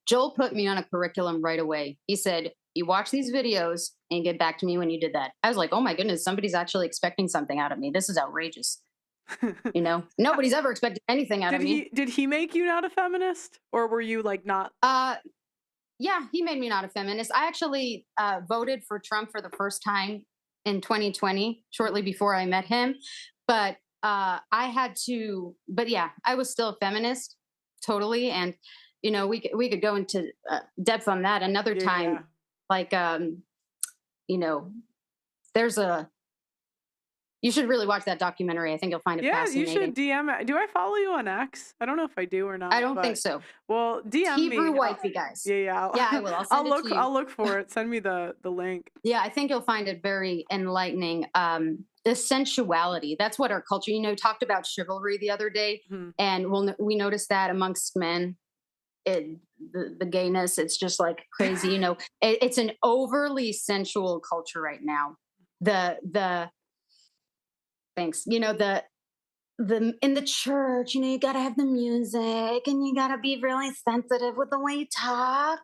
Joel put me on a curriculum right away. He said, "You watch these videos and get back to me when you did that." I was like, "Oh my goodness, somebody's actually expecting something out of me. This is outrageous." Nobody's ever expected anything out of me. Did he make you not a feminist, or were you like not? Yeah, he made me not a feminist. I actually voted for Trump for the first time in 2020, shortly before I met him. But I was still a feminist, totally. And, we could go into depth on that another time. Yeah. Like, you should really watch that documentary. I think you'll find it fascinating. You should DM it. Do I follow you on X? I don't know if I do or not. I don't think so. Well, DM me. Hebrew wifey, guys. Yeah. I will. I'll send it to you. I'll look for it. Send me the link. Yeah, I think you'll find it very enlightening. The sensuality. That's what our culture, talked about chivalry the other day. Mm-hmm. And we noticed that amongst men. The gayness, it's just like crazy. It's an overly sensual culture right now. Thanks. The in the church, you gotta have the music, and you gotta be really sensitive with the way you talk,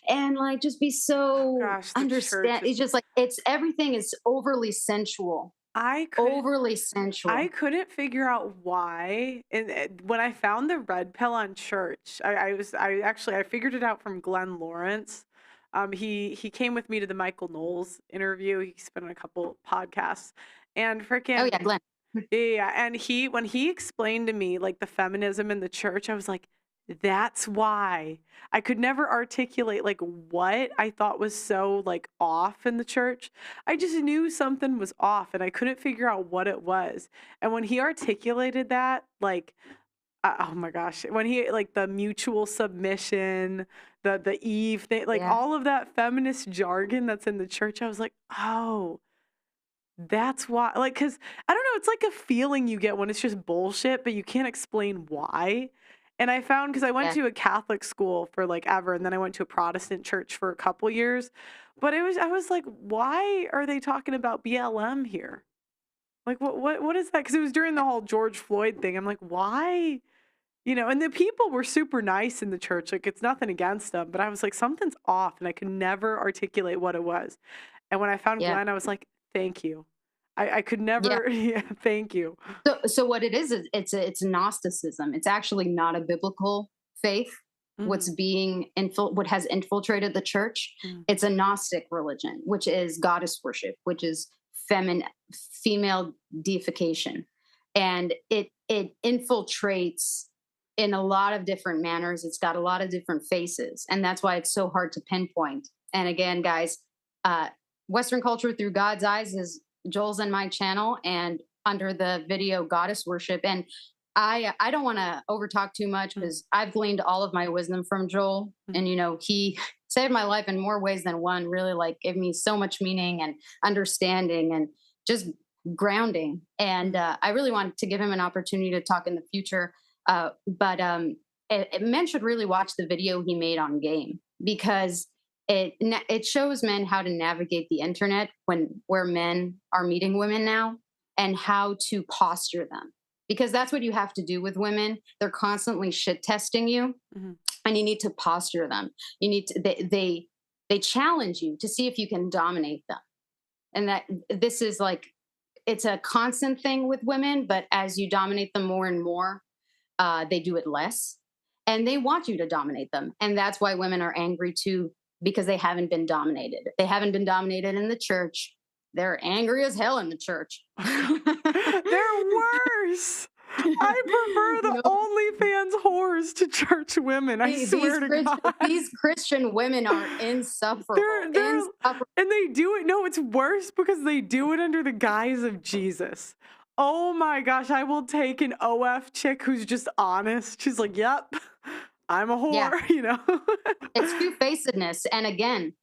and like just be so understand. It's just like everything is overly sensual. Overly sensual. I couldn't figure out why. And when I found the red pill on church, I figured it out from Glenn Lawrence. He came with me to the Michael Knowles interview. He's been on a couple podcasts, and freaking. Oh yeah, Glenn. Yeah, and when he explained to me like the feminism in the church, I was like, that's why. I could never articulate like what I thought was so like off in the church. I just knew something was off, and I couldn't figure out what it was. And when he articulated that, like, oh my gosh, when he like the mutual submission, the Eve thing, like all of that feminist jargon that's in the church, I was like, oh, that's why, like, because I don't know, it's like a feeling you get when it's just bullshit, but you can't explain why. And I found, because I went Yeah. to a Catholic school for like ever, and then I went to a Protestant church for a couple years. But I was like, why are they talking about BLM here? Like, what is that? Because it was during the whole George Floyd thing. I'm like, why? And the people were super nice in the church. Like, it's nothing against them, but I was like, something's off, and I could never articulate what it was. And when I found Yeah. Glenn, I was like, thank you. I could Yeah. never, yeah, thank you. So what it is it's Gnosticism. It's actually not a biblical faith. What's being what has infiltrated the church? It's a Gnostic religion, which is goddess worship, which is female deification, and it infiltrates in a lot of different manners. It's got a lot of different faces, and that's why it's so hard to pinpoint. And again, guys, Western culture through God's eyes is Joel's and my channel, and under the video goddess worship. And I don't want to overtalk too much because I've gleaned all of my wisdom from Joel, and he saved my life in more ways than one. Really, like, gave me so much meaning and understanding and just grounding. And I really wanted to give him an opportunity to talk in the future. But men should really watch the video he made on game, because it shows men how to navigate the internet where men are meeting women now, and how to posture them, because that's what you have to do with women. They're constantly shit testing you, and you need to posture them. You need to, they challenge you to see if you can dominate them. And that this is like, it's a constant thing with women, but as you dominate them more and more, they do it less, and they want you to dominate them. And that's why women are angry too, because they haven't been dominated. They haven't been dominated in the church. They're angry as hell in the church. They're worse. I prefer the OnlyFans whores to church women. I swear to God. These Christian women are insufferable. And they do it. No, it's worse because they do it under the guise of Jesus. Oh my gosh, I will take an OF chick who's just honest. She's like, yep, I'm a whore, It's two-facedness. And again,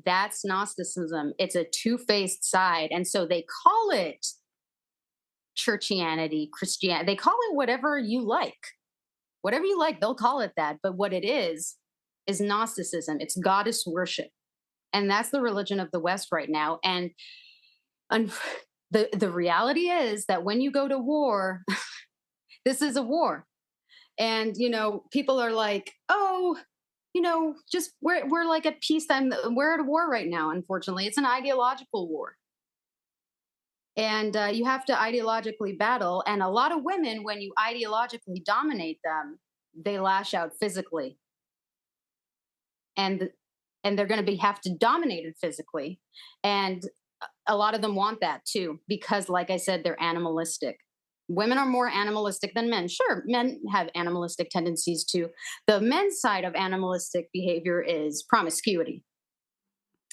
that's Gnosticism. It's a two-faced side. And so they call it churchianity, Christianity. They call it whatever you like. Whatever you like, they'll call it that. But what it is Gnosticism. It's goddess worship. And that's the religion of the West right now. And the reality is that when you go to war, this is a war. And, people are like, oh, just we're like at peacetime. We're at a war right now, unfortunately. It's an ideological war. And you have to ideologically battle. And a lot of women, when you ideologically dominate them, they lash out physically. And they're going to have to dominate it physically. And a lot of them want that too, because like I said, they're animalistic. Women are more animalistic than men. Sure, men have animalistic tendencies too. The men's side of animalistic behavior is promiscuity,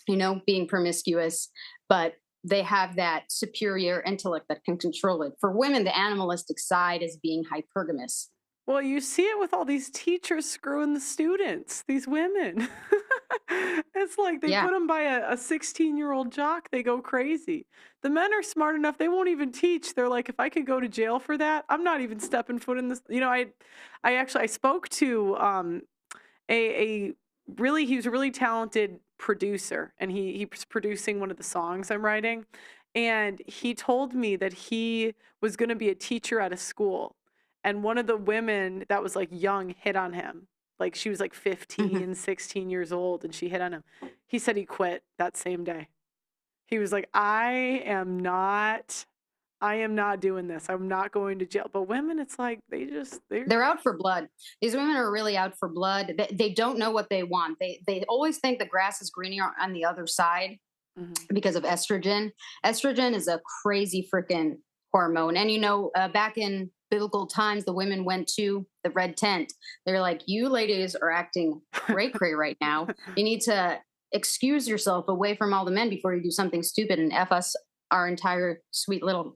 being promiscuous, but they have that superior intellect that can control it. For women, the animalistic side is being hypergamous. Well, you see it with all these teachers screwing the students, these women. It's like they put them by a 16-year-old jock, they go crazy. The men are smart enough, they won't even teach. They're like, if I could go to jail for that, I'm not even stepping foot in this. I spoke to he was a really talented producer, and he was producing one of the songs I'm writing. And he told me that he was going to be a teacher at a school. And one of the women that was like young hit on him. Like she was like 15, 16 years old, and she hit on him. He said he quit that same day. He was like, I am not doing this. I'm not going to jail. But women, it's like they're out for blood. These women are really out for blood. They don't know what they want. They always think the grass is greener on the other side because of estrogen. Estrogen is a crazy freaking hormone. And back in biblical times, the women went to the red tent. They're like, you ladies are acting cray right now. You need to excuse yourself away from all the men before you do something stupid and F us, our entire sweet little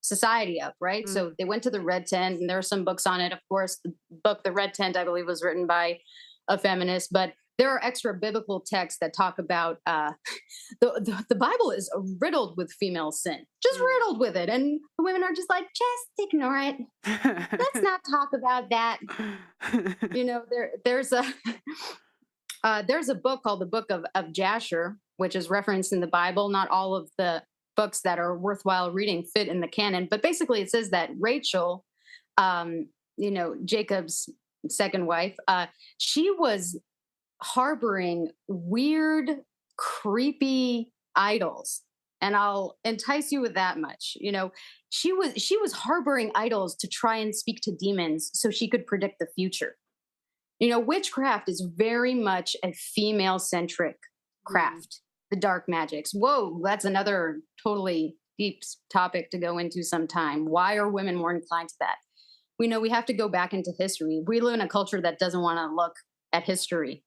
society up, right? So they went to the red tent, and there are some books on it. Of course, the book, The Red Tent, I believe was written by a feminist, but there are extra biblical texts that talk about the Bible is riddled with female sin, just riddled with it, and the women are just like, just ignore it. Let's not talk about that. You know, there's a book called the Book of Jasher, which is referenced in the Bible. Not all of the books that are worthwhile reading fit in the canon, but basically it says that Rachel, Jacob's second wife, she was harboring weird, creepy idols. And I'll entice you with that much. You know, she was harboring idols to try and speak to demons so she could predict the future. You know, witchcraft is very much a female-centric craft. The dark magics. Whoa, that's another totally deep topic to go into sometime. Why are women more inclined to that? We know we have to go back into history. We live in a culture that doesn't want to look at history,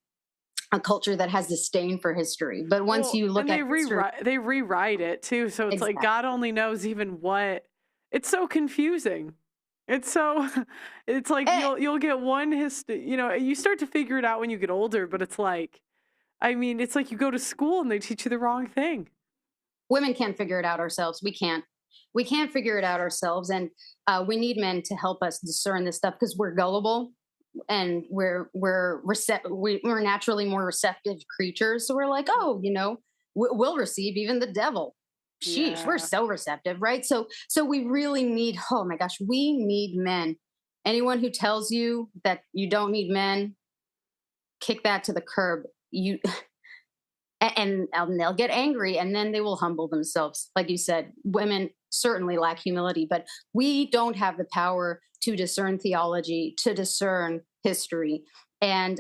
a culture that has disdain for history. But once you look at history, they rewrite it too. So it's like God only knows even what. It's so confusing. It's like you'll get one you start to figure it out when you get older, but it's like, I mean, it's like you go to school and they teach you the wrong thing. Women can't figure it out ourselves. We can't figure it out ourselves. And we need men to help us discern this stuff because we're gullible and we're naturally more receptive creatures. So we're like, oh, we'll receive even the devil. Sheesh, we're so receptive, right? So we really need, oh my gosh, we need men. Anyone who tells you that you don't need men, kick that to the curb. And they'll get angry and then they will humble themselves. Like you said, women certainly lack humility, but we don't have the power to discern theology, to discern history. And,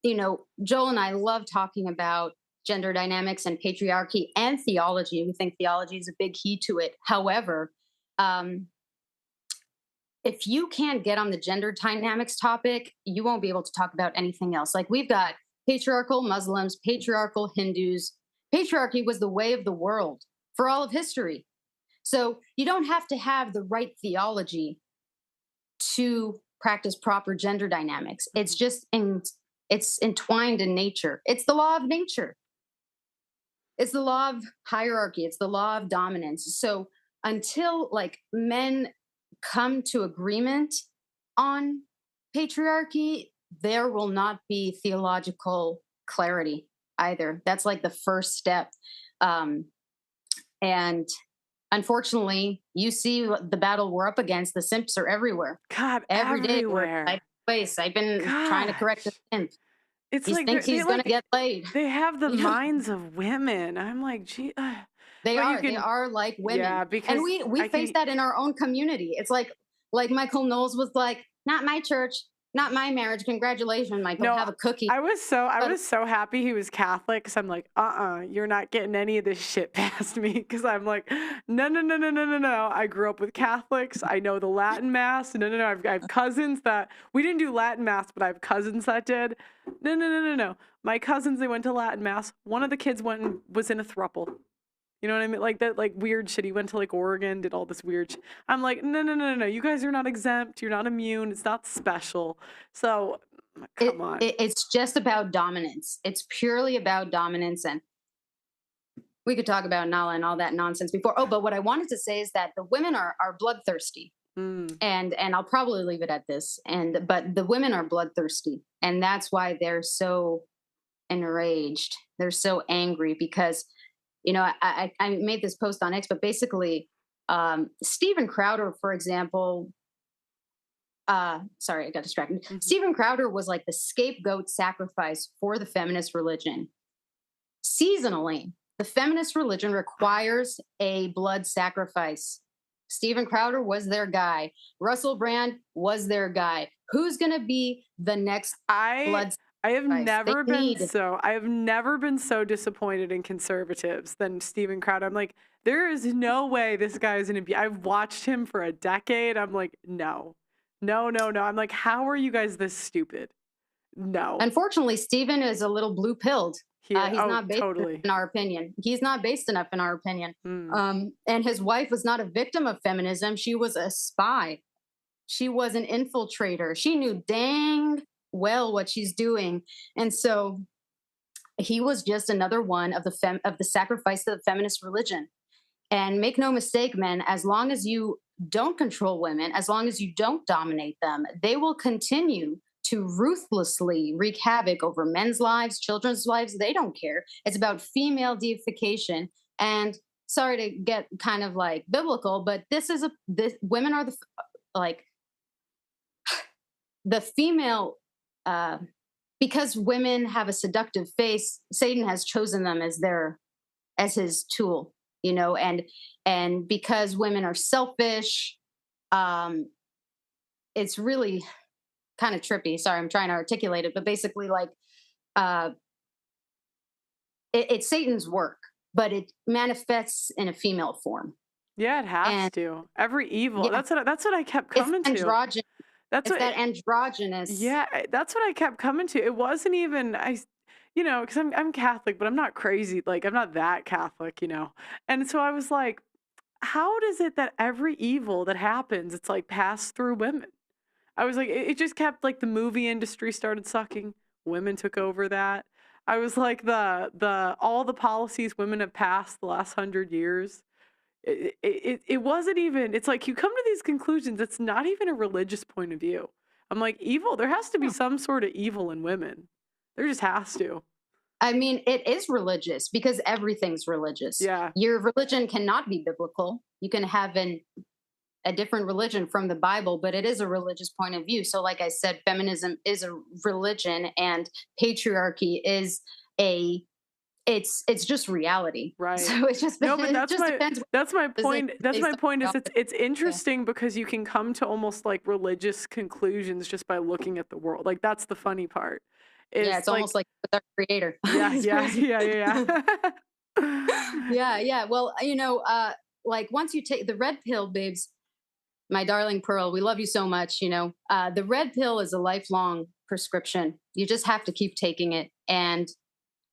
Joel and I love talking about gender dynamics and patriarchy and theology. We think theology is a big key to it. However, if you can't get on the gender dynamics topic, you won't be able to talk about anything else. Like we've got patriarchal Muslims, patriarchal Hindus. Patriarchy was the way of the world for all of history. So you don't have to have the right theology to practice proper gender dynamics. It's just it's entwined in nature. It's the law of nature. It's the law of hierarchy. It's the law of dominance. So until men come to agreement on patriarchy, there will not be theological clarity either. That's like the first step. And unfortunately, you see the battle we're up against. The simps are everywhere. God, every everywhere. Day place. I've been trying to correct the simp. It's he like thinks he's going to get laid. They have the minds of women. I'm like, gee. They are like women. Yeah, because and we face that in our own community. It's like Michael Knowles was like, not my church, not my marriage. Congratulations, Michael. No, have a cookie. I was so happy he was Catholic because I'm like, you're not getting any of this shit past me. Because I'm like, no. I grew up with Catholics. I know the Latin Mass. No. I have cousins that we didn't do Latin Mass, but I have cousins that did. No. My cousins, they went to Latin Mass. One of the kids was in a throuple. You know what I mean? Like that, like weird shit. He went to like Oregon, did all this weird shit. I'm like, no. You guys are not exempt. You're not immune. It's not special. So come on. It's just about dominance. It's purely about dominance. And we could talk about Nala and all that nonsense before. Oh, but what I wanted to say is that the women are bloodthirsty. And I'll probably leave it at this. But the women are bloodthirsty. And that's why they're so enraged. They're so angry because I made this post on X, but basically, Steven Crowder, for example, sorry, I got distracted. Mm-hmm. Steven Crowder was like the scapegoat sacrifice for the feminist religion. Seasonally, the feminist religion requires a blood sacrifice. Steven Crowder was their guy. Russell Brand was their guy. Who's going to be the next blood I have never been so disappointed in conservatives than Steven Crowder. I'm like, there is no way this guy is going to be. I've watched him for a decade. I'm like, no. I'm like, how are you guys this stupid? No. Unfortunately, Steven is a little blue-pilled. He's not based totally. In our opinion. He's not based enough in our opinion. And his wife was not a victim of feminism. She was a spy. She was an infiltrator. She knew dang well what she's doing. And so he was just another one of the sacrifice of the feminist religion. And make no mistake, men, as long as you don't control women, as long as you don't dominate them, they will continue to ruthlessly wreak havoc over men's lives, children's lives. They don't care. It's about female deification. And sorry to get kind of like biblical, but women are like the female, because women have a seductive face, Satan has chosen them as his tool, you know, and because women are selfish, it's really kind of trippy. Sorry, I'm trying to articulate it, but basically, like, it's Satan's work, but it manifests in a female form. Yeah, it has to. Every evil. Yeah. That's what I kept coming to. Androgynous. That androgynous. Yeah, that's what I kept coming to. It wasn't even you know, because I'm Catholic, but I'm not crazy. Like, I'm not that Catholic, you know. And so I was like, how does it that every evil that happens, it's like passed through women? I was like, it just kept, like, the movie industry started sucking. Women took over that. I was like, all the policies women have passed the last 100 years. It wasn't even, it's like you come to these conclusions, it's not even a religious point of view. I'm like, evil, there has to be some sort of evil in women. There just has to. I mean, it is religious because everything's religious. Yeah. Your religion cannot be biblical. You can have a different religion from the Bible, but it is a religious point of view. So like I said, feminism is a religion and patriarchy is it's just reality. Right. So it's just, no, but that's my point. That's my point is it's interesting because you can come to almost like religious conclusions just by looking at the world. Like, that's the funny part. It's like, almost like with our creator. Yeah. Yeah. Well, you know, like once you take the red pill, babes, my darling Pearl, we love you so much. You know, the red pill is a lifelong prescription. You just have to keep taking it. And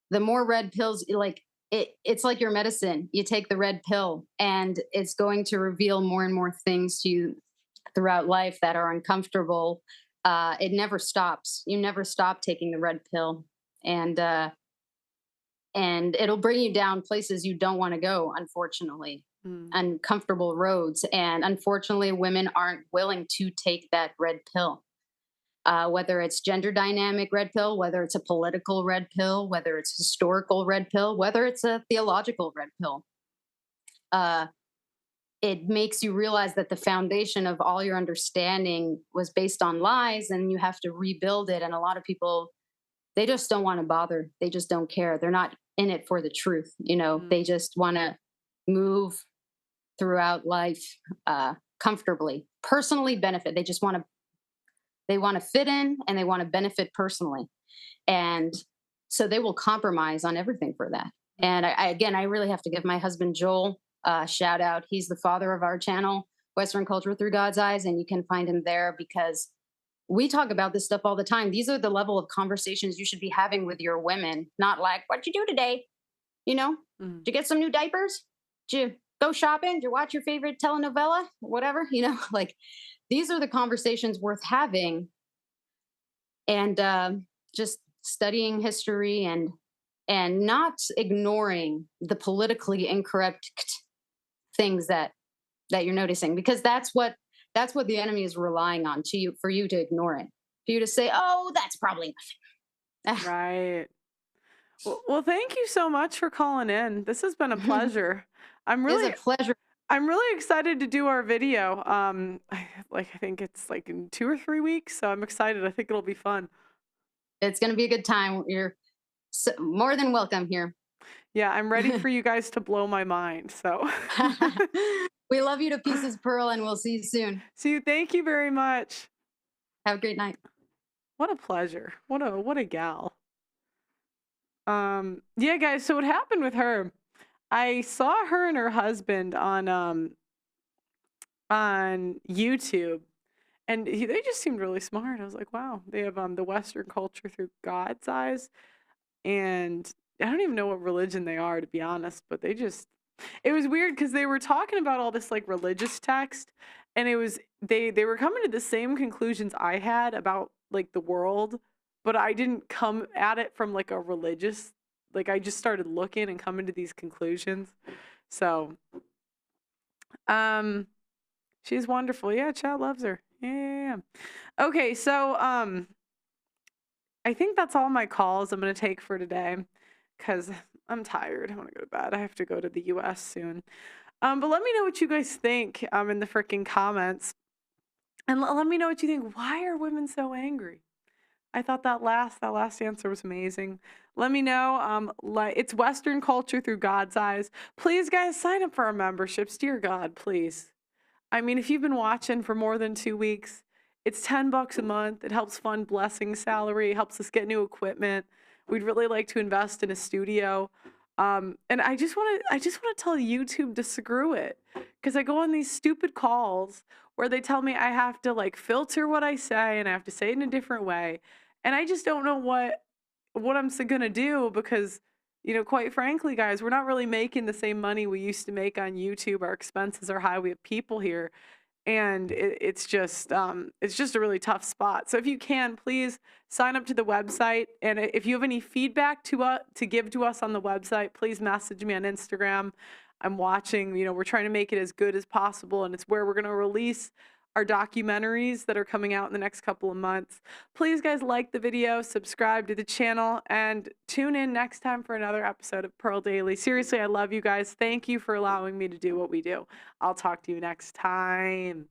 the more red pills, like it's like your medicine. You take the red pill and it's going to reveal more and more things to you throughout life that are uncomfortable. It never stops. You never stop taking the red pill, and it'll bring you down places you don't want to go, unfortunately, uncomfortable roads. And unfortunately, women aren't willing to take that red pill, whether it's gender dynamic red pill, whether it's a political red pill, whether it's historical red pill, whether it's a theological red pill. It makes you realize that the foundation of all your understanding was based on lies, and you have to rebuild it. And a lot of people, they just don't want to bother. They just don't care. They're not in it for the truth. You know, they just want to move throughout life comfortably, personally benefit. They just want to fit in and they want to benefit personally. And so they will compromise on everything for that. And I really have to give my husband, Joel, shout out. He's the father of our channel, Western Culture Through God's Eyes, and you can find him there because we talk about this stuff all the time. These are the level of conversations you should be having with your women, not like, what'd you do today? You know, did you get some new diapers? Did you go shopping? Did you watch your favorite telenovela? Whatever, you know, like these are the conversations worth having. And just studying history and not ignoring the politically incorrect things that you're noticing, because that's what the enemy is relying on for you to ignore it, for you to say, oh, that's probably nothing. Right. Well, thank you so much for calling in. This has been a pleasure. It's a pleasure. I'm really excited to do our video. I think it's like in 2 or 3 weeks, so I'm excited. I think it'll be fun. It's going to be a good time. You're more than welcome here. Yeah, I'm ready for you guys to blow my mind. So we love you to pieces, Pearl, and we'll see you soon. See you. Thank you very much. Have a great night. What a pleasure. What a gal. Yeah, guys. So what happened with her? I saw her and her husband on YouTube, and they just seemed really smart. I was like, wow, they have the Western Culture Through God's Eyes, and I don't even know what religion they are, to be honest, but it was weird because they were talking about all this like religious text, and they were coming to the same conclusions I had about like the world, but I didn't come at it from like a religious like I just started looking and coming to these conclusions. So, she's wonderful. Yeah, chat loves her. Yeah. Okay, so I think that's all my calls I'm gonna take for today because I'm tired. I want to go to bed. I have to go to the US soon. But let me know what you guys think in the freaking comments. And let me know what you think. Why are women so angry? I thought that last answer was amazing. Let me know. It's Western culture through God's eyes. Please, guys, sign up for our memberships. Dear God, please. I mean, if you've been watching for more than 2 weeks, it's $10 a month. It helps fund Blessing's salary. It helps us get new equipment. We'd really like to invest in a studio. And I just want to tell YouTube to screw it, because I go on these stupid calls where they tell me I have to like filter what I say and I have to say it in a different way, and I just don't know what I'm gonna do, because quite frankly, guys, we're not really making the same money we used to make on YouTube. Our expenses are high. We have people here, and it's just a really tough spot. So if you can, please sign up to the website, and if you have any feedback to give to us on the website, please message me on Instagram. I'm watching. We're trying to make it as good as possible, and it's where we're going to release our documentaries that are coming out in the next couple of months. Please, guys, like the video, subscribe to the channel, and tune in next time for another episode of Pearl Daily. Seriously, I love you guys. Thank you for allowing me to do what we do. I'll talk to you next time.